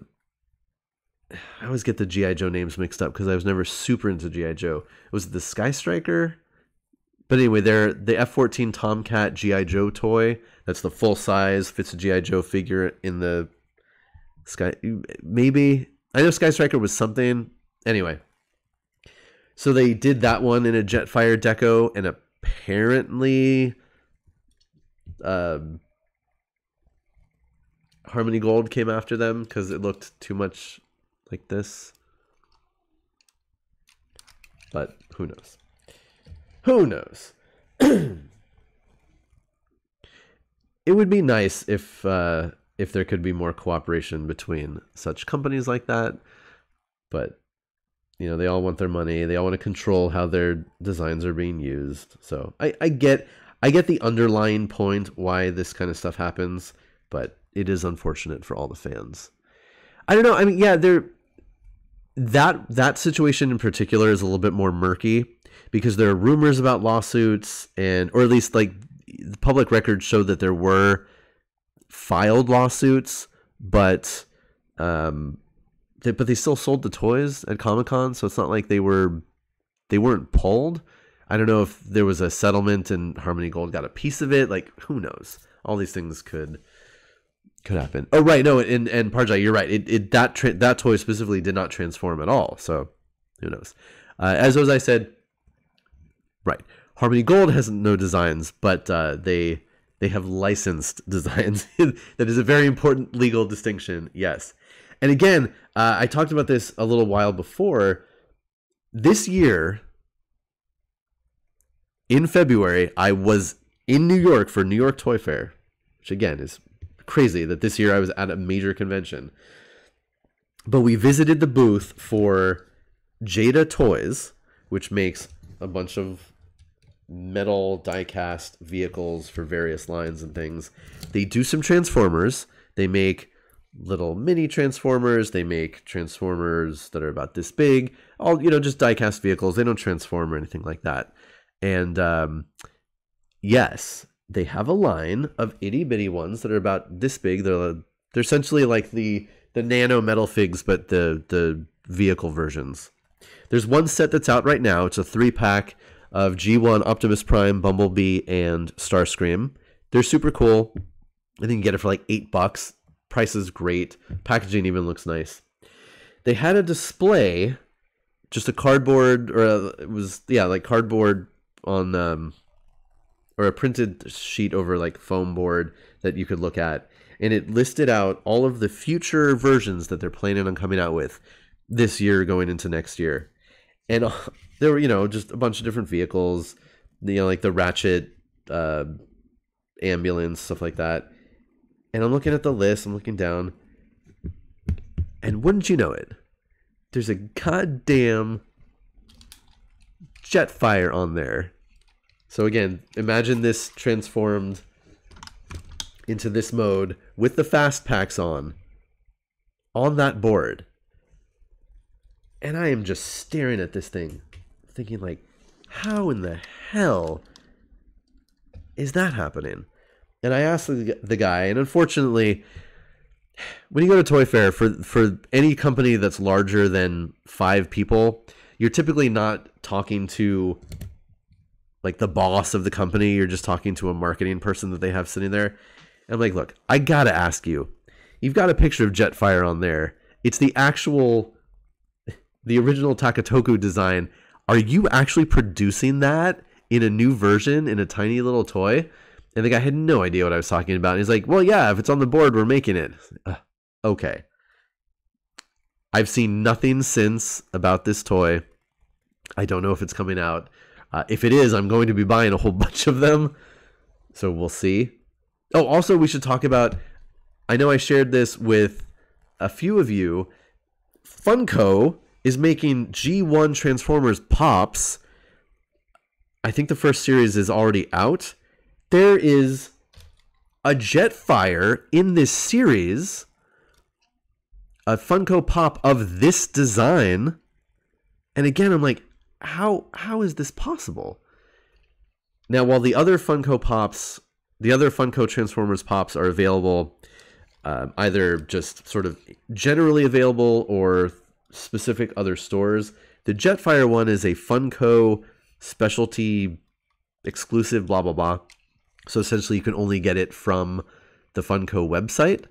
always get the G.I. Joe names mixed up because I was never super into G.I. Joe. Was it the Sky Striker? But anyway, they're the F-14 Tomcat G.I. Joe toy. That's the full size, fits a G.I. Joe figure in the Sky. Maybe. I know Sky Striker was something. Anyway. So they did that one in a Jetfire deco, and apparently Harmony Gold came after them because it looked too much like this. But who knows? Who knows? It would be nice if there could be more cooperation between such companies like that. But you know, they all want their money. They all want to control how their designs are being used. So I get the underlying point why this kind of stuff happens, but it is unfortunate for all the fans. I don't know. I mean, yeah, that situation in particular is a little bit more murky because there are rumors about lawsuits, or at least like the public records show that there were filed lawsuits, but they still sold the toys at Comic-Con, so it's not like they weren't pulled. I don't know if there was a settlement and Harmony Gold got a piece of it. Like, who knows? All these things could happen. Oh, right, no, and Parjai, you're right. That toy specifically did not transform at all. So, who knows? As I said, right, Harmony Gold has no designs, but they have licensed designs. That is a very important legal distinction. Yes. And again, I talked about this a little while before. This year, in February, I was in New York for New York Toy Fair, which again is crazy that this year I was at a major convention. But we visited the booth for Jada Toys, which makes a bunch of metal die-cast vehicles for various lines and things. They do some Transformers. They make little mini Transformers. They make Transformers that are about this big. All, just die-cast vehicles. They don't transform or anything like that. And yes, they have a line of itty-bitty ones that are about this big. They're essentially like the nano metal figs, but the vehicle versions. There's one set that's out right now. It's a 3-pack of G1, Optimus Prime, Bumblebee, and Starscream. They're super cool. I think you can get it for like $8. Price is great. Packaging even looks nice. They had a display, just a cardboard, or it was, like cardboard on, or a printed sheet over like foam board that you could look at. And it listed out all of the future versions that they're planning on coming out with this year going into next year. And there were, just a bunch of different vehicles, like the Ratchet ambulance, stuff like that. And I'm looking at the list, I'm looking down, and wouldn't you know it, there's a goddamn Jetfire on there. So again, imagine this transformed into this mode with the fast packs on that board. And I am just staring at this thing, thinking like, how in the hell is that happening? And I asked the guy, and unfortunately, when you go to Toy Fair, for any company that's larger than 5 people, you're typically not talking to like the boss of the company. You're just talking to a marketing person that they have sitting there. And I'm like, look, I gotta ask you, you've got a picture of Jetfire on there. It's the original Takatoku design. Are you actually producing that in a new version in a tiny little toy? And the guy had no idea what I was talking about. And he's like, well, yeah, if it's on the board, we're making it. Okay. I've seen nothing since about this toy. I don't know if it's coming out. If it is, I'm going to be buying a whole bunch of them. So we'll see. Oh, also, we should talk about, I know I shared this with a few of you. Funko is making G1 Transformers Pops. I think the first series is already out. There is a Jetfire in this series, a Funko Pop of this design. And again, I'm like, how is this possible? Now, while the other Funko Pops, the other Funko Transformers Pops are available, either just sort of generally available or specific other stores, the Jetfire one is a Funko specialty exclusive, blah, blah, blah. So essentially, you can only get it from the Funko website.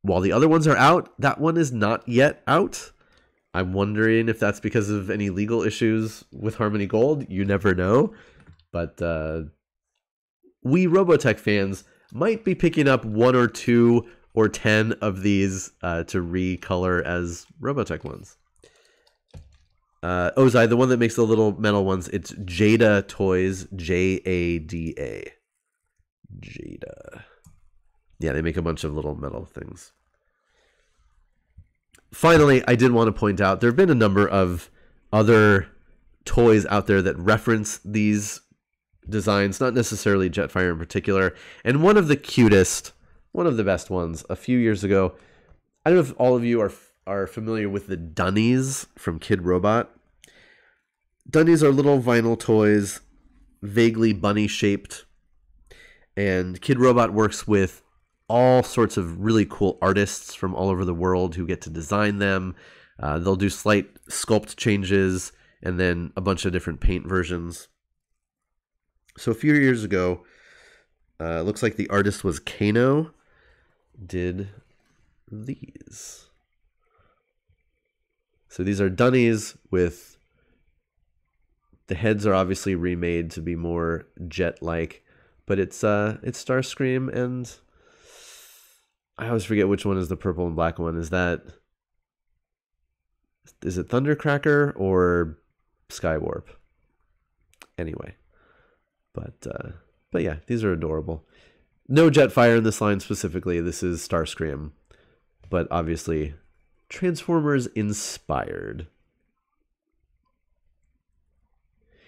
While the other ones are out, that one is not yet out. I'm wondering if that's because of any legal issues with Harmony Gold. You never know. But we Robotech fans might be picking up 1 or 2 or 10 of these to recolor as Robotech ones. Ozai, the one that makes the little metal ones, it's Jada Toys, Jada. Jada. Yeah, they make a bunch of little metal things. Finally, I did want to point out, there have been a number of other toys out there that reference these designs, not necessarily Jetfire in particular. And one of the cutest, one of the best ones, a few years ago, I don't know if all of you are familiar with the Dunnies from Kid Robot. Dunnies are little vinyl toys, vaguely bunny-shaped. And Kid Robot works with all sorts of really cool artists from all over the world who get to design them. They'll do slight sculpt changes and then a bunch of different paint versions. So a few years ago, it looks like the artist was Kano, did these. So these are Dunnies with the heads are obviously remade to be more jet-like, but it's Starscream, and I always forget which one is the purple and black one. Is it Thundercracker or Skywarp? Anyway, but yeah, these are adorable. No Jetfire in this line specifically. This is Starscream, but obviously Transformers inspired.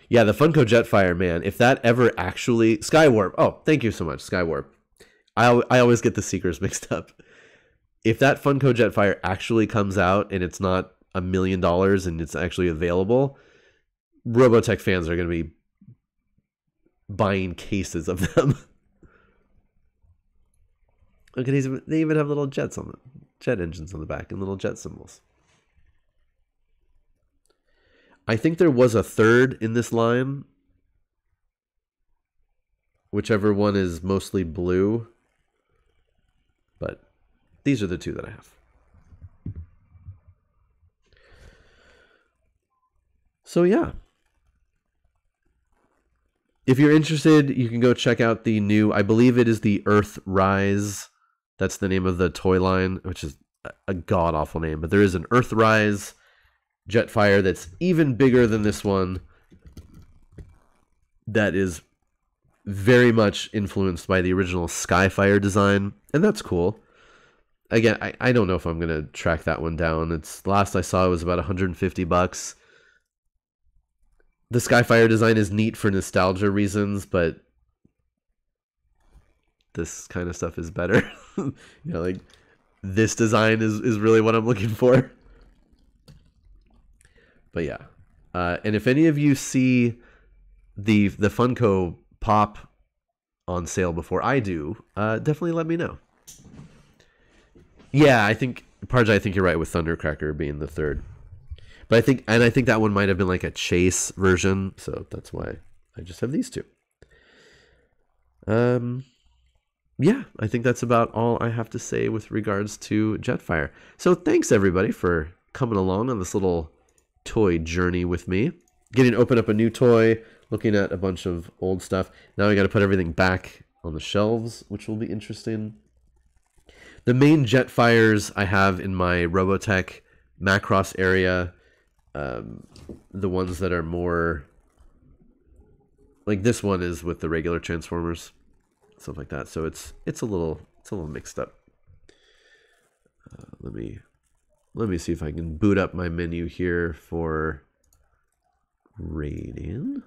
Yeah, the Funko Jetfire, man. If that ever actually... Skywarp. Oh, thank you so much, Skywarp. I always get the Seekers mixed up. if that Funko Jetfire actually comes out and it's not $1 million and it's actually available, Robotech fans are going to be buying cases of them. Look at these. They even have little jet engines on the back and little jet symbols. I think there was a third in this line. Whichever one is mostly blue. But these are the two that I have. So yeah. If you're interested, you can go check out the new, I believe it is the Earthrise. That's the name of the toy line, which is a god-awful name. But there is an Earthrise Jetfire that's even bigger than this one. That is very much influenced by the original Skyfire design. And that's cool. Again, I don't know if I'm going to track that one down. It's last I saw it was about $150. The Skyfire design is neat for nostalgia reasons, but this kind of stuff is better. You know, like this design is really what I'm looking for. But yeah. And if any of you see the Funko Pop on sale before I do, definitely let me know. Yeah, I think Parja, I think you're right with Thundercracker being the third. But I think that one might have been like a chase version, so that's why I just have these two. Yeah, I think that's about all I have to say with regards to Jetfire. So thanks everybody for coming along on this little toy journey with me. Getting to open up a new toy, looking at a bunch of old stuff. Now I got to put everything back on the shelves, which will be interesting. The main Jetfires I have in my Robotech Macross area. The ones that are more like this one is with the regular Transformers, stuff like that. So it's a little mixed up. Let me see if I can boot up my menu here for rating.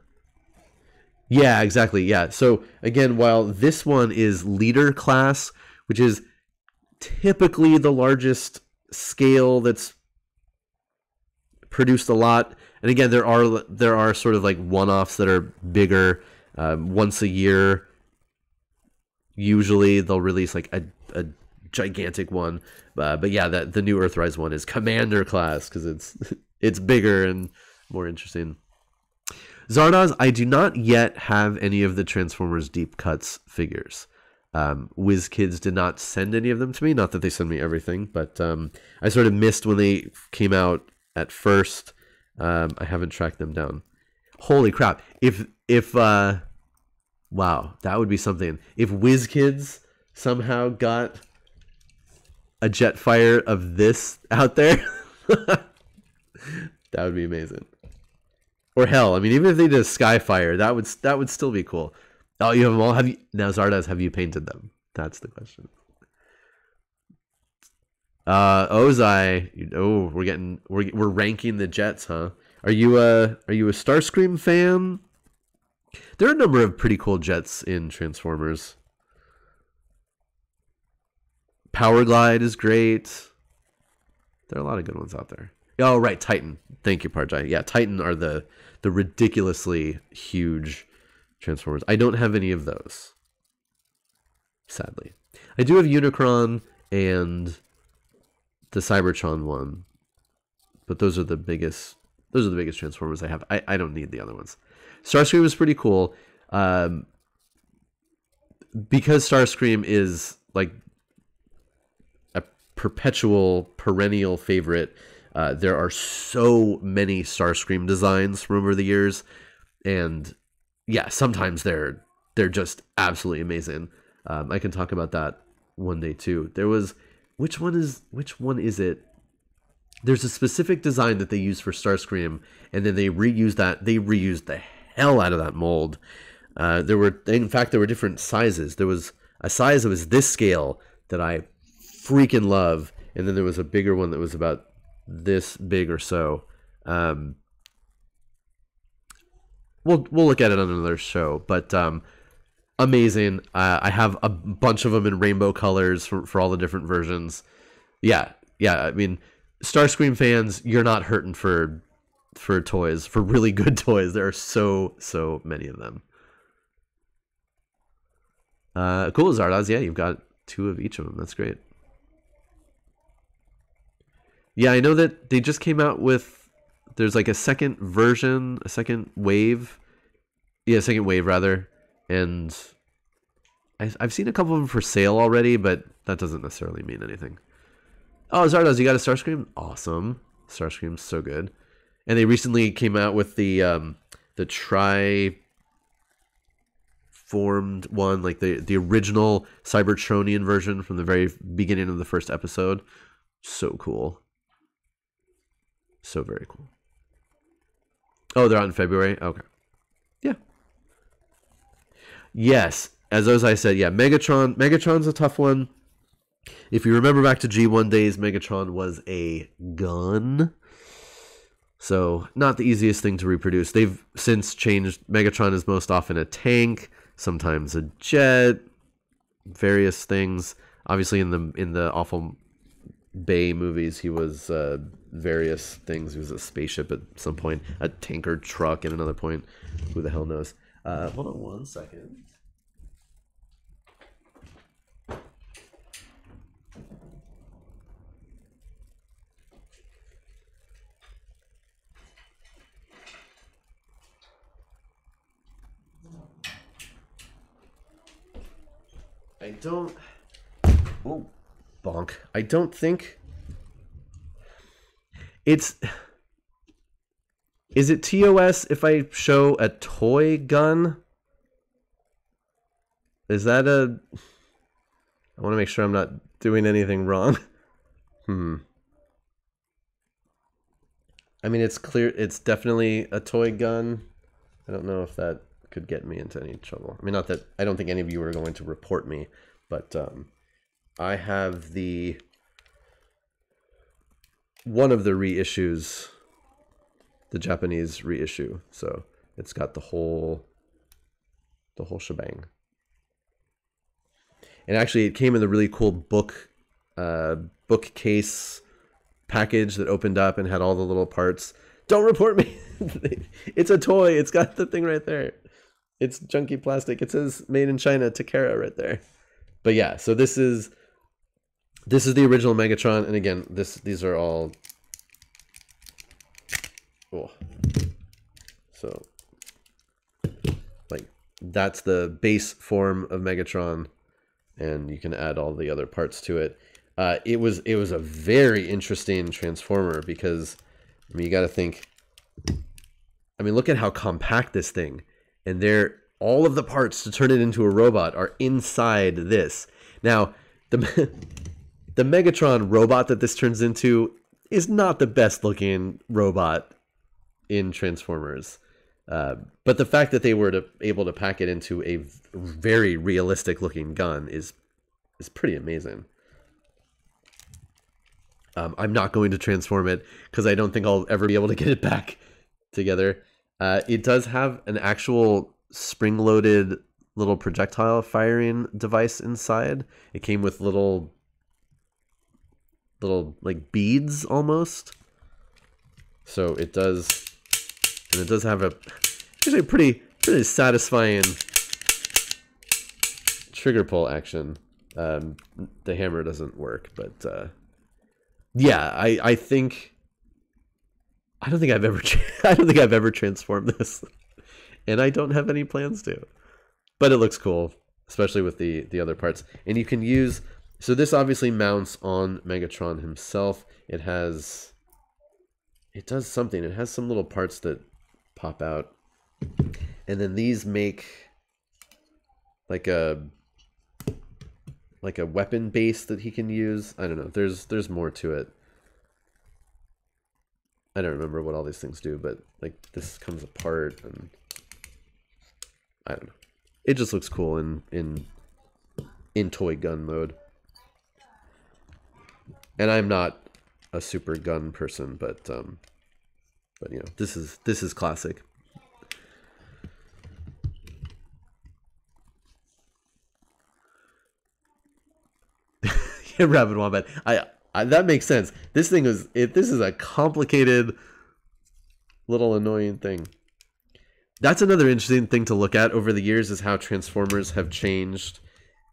Yeah, exactly. Yeah. So again, while this one is leader class, which is typically the largest scale that's produced a lot, and again there are sort of like one-offs that are bigger. Once a year usually they'll release like a gigantic one, but yeah, that the new Earthrise one is Commander class because it's bigger and more interesting. Zardoz, I do not yet have any of the Transformers Deep Cuts figures. WizKids did not send any of them to me, not that they send me everything, but I sort of missed when they came out at first. I haven't tracked them down. Holy crap. If wow, that would be something. If WizKids somehow got a Jetfire of this out there, that would be amazing. Or hell, I mean, even if they did a Skyfire, that would still be cool. Oh, you have them all? Now Zardoz, have you painted them? That's the question. Ozai, we're ranking the Jets, huh? Are you a Starscream fan? There are a number of pretty cool Jets in Transformers. Power Glide is great. There are a lot of good ones out there. Oh, right, Titan. Thank you, Parjai. Yeah, Titan are the ridiculously huge Transformers. I don't have any of those, sadly. I do have Unicron and the Cybertron one, but those are the biggest Transformers I have. I don't need the other ones. Starscream is pretty cool. Because Starscream is like a perennial favorite. There are so many Starscream designs from over the years, and yeah, sometimes they're just absolutely amazing. I can talk about that one day too. There was which one is it? There's a specific design that they use for Starscream, and then they reused the hell out of that mold. There were different sizes. There was a size that was this scale that I freaking love, and then there was a bigger one that was about this big or so. We'll look at it on another show, but amazing. I have a bunch of them in rainbow colors for all the different versions. Yeah, yeah. I mean, Starscream fans, you're not hurting for toys, for really good toys. There are so many of them. Cool, Zardoz. Yeah, you've got 2 of each of them. That's great. Yeah, I know that they just came out with. There's like a second version, a second wave. Yeah, second wave rather, and I've seen a couple of them for sale already, but that doesn't necessarily mean anything. Oh, Zardoz, you got a Starscream? Awesome. Starscream's so good. And they recently came out with the tri-formed one, like the original Cybertronian version from the very beginning of the first episode. So cool. So very cool. Oh, they're out in February? Okay. Yeah. Yes. As I said, yeah, Megatron's a tough one. If you remember back to G1 days, Megatron was a gun. So, not the easiest thing to reproduce. They've since changed. Megatron is most often a tank, sometimes a jet, various things. Obviously, in the Awful Bay movies, he was various things. He was a spaceship at some point, a tanker truck at another point. Who the hell knows? Hold on 1 second. I don't. Oh, bonk. I don't think it's. Is it TOS if I show a toy gun? Is that a. I want to make sure I'm not doing anything wrong. I mean, it's clear. It's definitely a toy gun. I don't know if that could get me into any trouble. I mean, not that I don't think any of you are going to report me, but I have one of the reissues, the Japanese reissue, so it's got the whole shebang. And actually, it came in the really cool bookcase package that opened up and had all the little parts. Don't report me. It's a toy. It's got the thing right there. It's junky plastic. It says made in China, Takara right there. But yeah, so this is the original Megatron, and again, these are all. Oh. So like that's the base form of Megatron, and you can add all the other parts to it. It was a very interesting Transformer because I mean you got to think. I mean, look at how compact this thing, and all of the parts to turn it into a robot are inside this. Now, the Megatron robot that this turns into is not the best looking robot in Transformers, but the fact that they were able to pack it into a very realistic looking gun is pretty amazing. I'm not going to transform it because I don't think I'll ever be able to get it back together. It does have an actual spring-loaded little projectile firing device inside. It came with little like beads almost. So it does, and it does have actually a pretty satisfying trigger pull action. The hammer doesn't work, but yeah, I think. I don't think I've ever transformed this, and I don't have any plans to. But it looks cool, especially with the other parts. And you can use. So this obviously mounts on Megatron himself. It does something. It has some little parts that pop out, and then these make like a weapon base that he can use. I don't know. There's more to it. I don't remember what all these things do, but like this comes apart, and I don't know. It just looks cool in toy gun mode. And I'm not a super gun person, but you know, this is classic. Yeah, Rabbit Wombat. That makes sense. This thing is this is a complicated, little annoying thing. That's another interesting thing to look at over the years is how Transformers have changed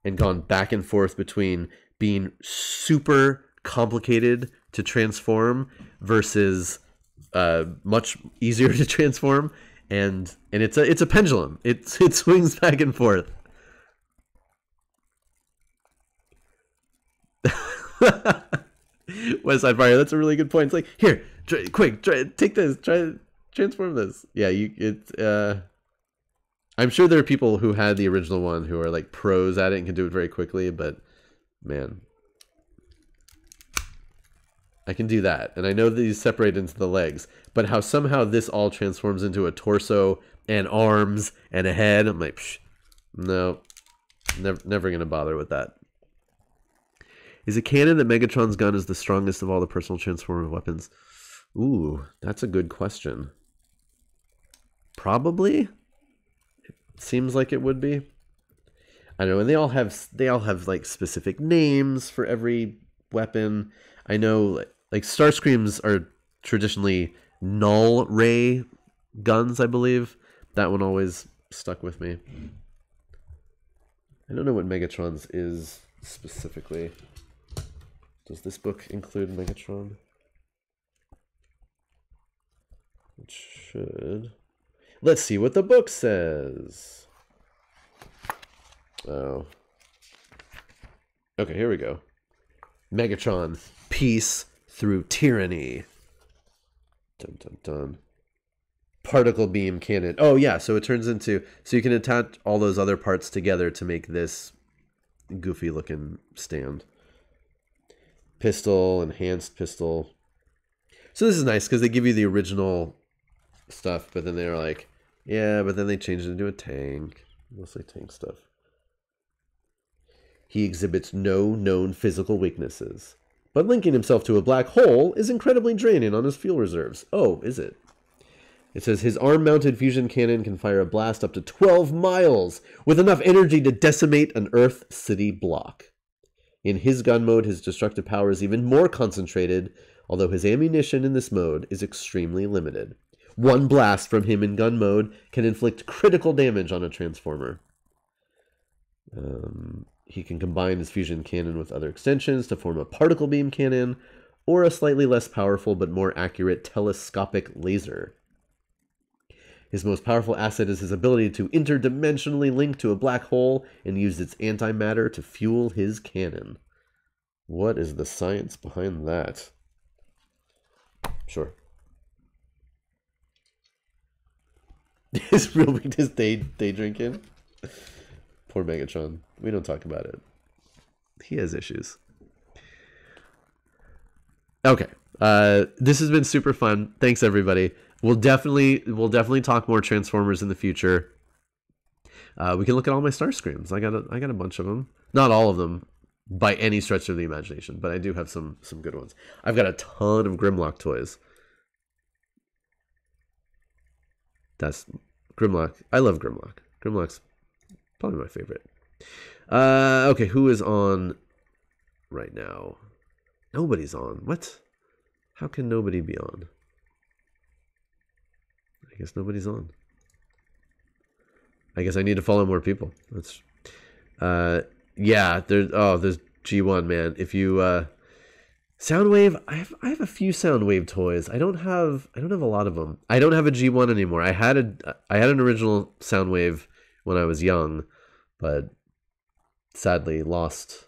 and gone back and forth between being super complicated to transform versus much easier to transform, and it's a pendulum. It swings back and forth. West Side Fire. That's a really good point. It's like, here, quick, take this, try transform this. Yeah, I'm sure there are people who had the original one who are like pros at it and can do it very quickly, but man, I can do that. And I know these separate into the legs, but how somehow this all transforms into a torso and arms and a head, I'm like, psh, no, never going to bother with that. Is it canon that Megatron's gun is the strongest of all the personal transformer weapons? Ooh, that's a good question. Probably. It seems like it would be. I know, and they all have like specific names for every weapon. I know like Starscreams are traditionally null ray guns, I believe. That one always stuck with me. I don't know what Megatron's is specifically. Does this book include Megatron? It should. Let's see what the book says. Oh. Okay, here we go. Megatron, peace through tyranny. Dun dun dun. Particle beam cannon. Oh yeah, so it turns into, so you can attach all those other parts together to make this goofy looking stand. Pistol, enhanced pistol. So this is nice because they give you the original stuff, but then they're like, yeah, but then they changed it into a tank. Mostly tank stuff. He exhibits no known physical weaknesses, but linking himself to a black hole is incredibly draining on his fuel reserves. Oh, is it? It says his arm-mounted fusion cannon can fire a blast up to 12 miles with enough energy to decimate an Earth city block. In his gun mode, his destructive power is even more concentrated, although his ammunition in this mode is extremely limited. One blast from him in gun mode can inflict critical damage on a Transformer. He can combine his fusion cannon with other extensions to form a particle beam cannon, or a slightly less powerful but more accurate telescopic laser. His most powerful asset is his ability to interdimensionally link to a black hole and use its antimatter to fuel his cannon. What is the science behind that? Sure. His real weakness, day drinking. Poor Megatron. We don't talk about it. He has issues. Okay. This has been super fun. Thanks everybody. We'll definitely talk more Transformers in the future. We can look at all my Starscreams. I got a bunch of them. Not all of them by any stretch of the imagination, but I do have some good ones. I've got a ton of Grimlock toys. That's Grimlock. I love Grimlock. Grimlock's probably my favorite. Okay, who is on right now? Nobody's on. What? How can nobody be on? I guess nobody's on. I guess I need to follow more people. That's yeah, there's G1, man. If you Soundwave, I have a few Soundwave toys. I don't have a lot of them. I don't have a G1 anymore. I had an original Soundwave when I was young, but sadly lost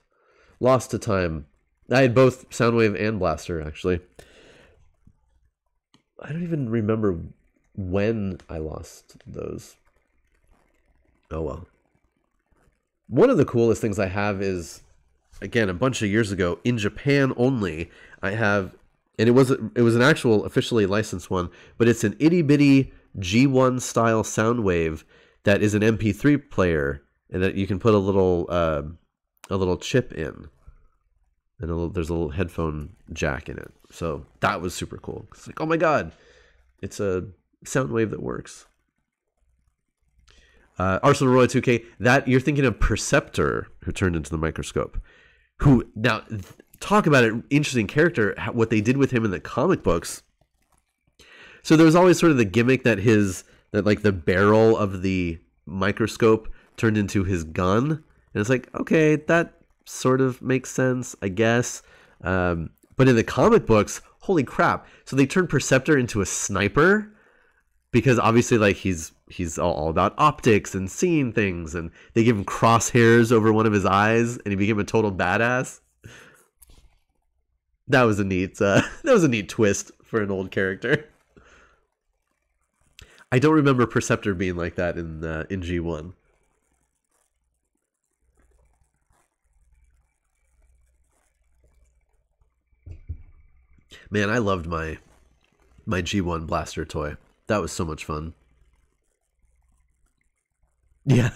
to time. I had both Soundwave and Blaster actually. I don't even remember when I lost those. Oh well. One of the coolest things I have is, again, a bunch of years ago in Japan only, I have, and it was an actual officially licensed one, but it's an itty bitty G1 style Soundwave that is an MP3 player, and that you can put a little chip in, and there's a little headphone jack in it. So that was super cool. It's like, oh my god, it's a Soundwave that works. Arsenal Roy 2K, that you're thinking of Perceptor, who turned into the microscope. Who now talk about an interesting character, what they did with him in the comic books. So there was always sort of the gimmick that like the barrel of the microscope turned into his gun. And it's like, okay, that sort of makes sense, I guess. But in the comic books, holy crap. So they turned Perceptor into a sniper because obviously like he's all about optics and seeing things, and they give him crosshairs over one of his eyes and he became a total badass. That was a neat twist for an old character. I don't remember Perceptor being like that in G1. Man, I loved my G1 blaster toy. That was so much fun. Yeah.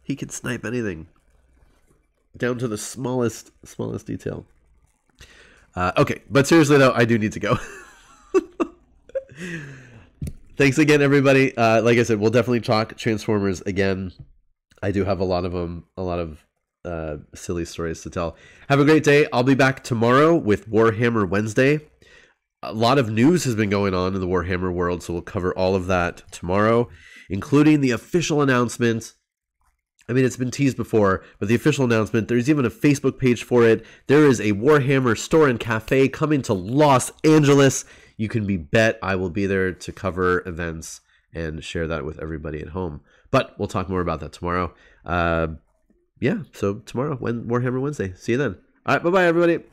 He could snipe anything. Down to the smallest detail. Okay, but seriously though, I do need to go. Thanks again, everybody. Like I said, we'll definitely talk Transformers again. I do have a lot of them, a lot of silly stories to tell. Have a great day. I'll be back tomorrow with Warhammer Wednesday. A lot of news has been going on in the Warhammer world, so we'll cover all of that tomorrow, including the official announcement. I mean, it's been teased before, but the official announcement, there's even a Facebook page for it. There is a Warhammer store and cafe coming to Los Angeles. You can be bet I will be there to cover events and share that with everybody at home. But we'll talk more about that tomorrow. Yeah, so tomorrow, Warhammer Wednesday. See you then. All right, bye-bye, everybody.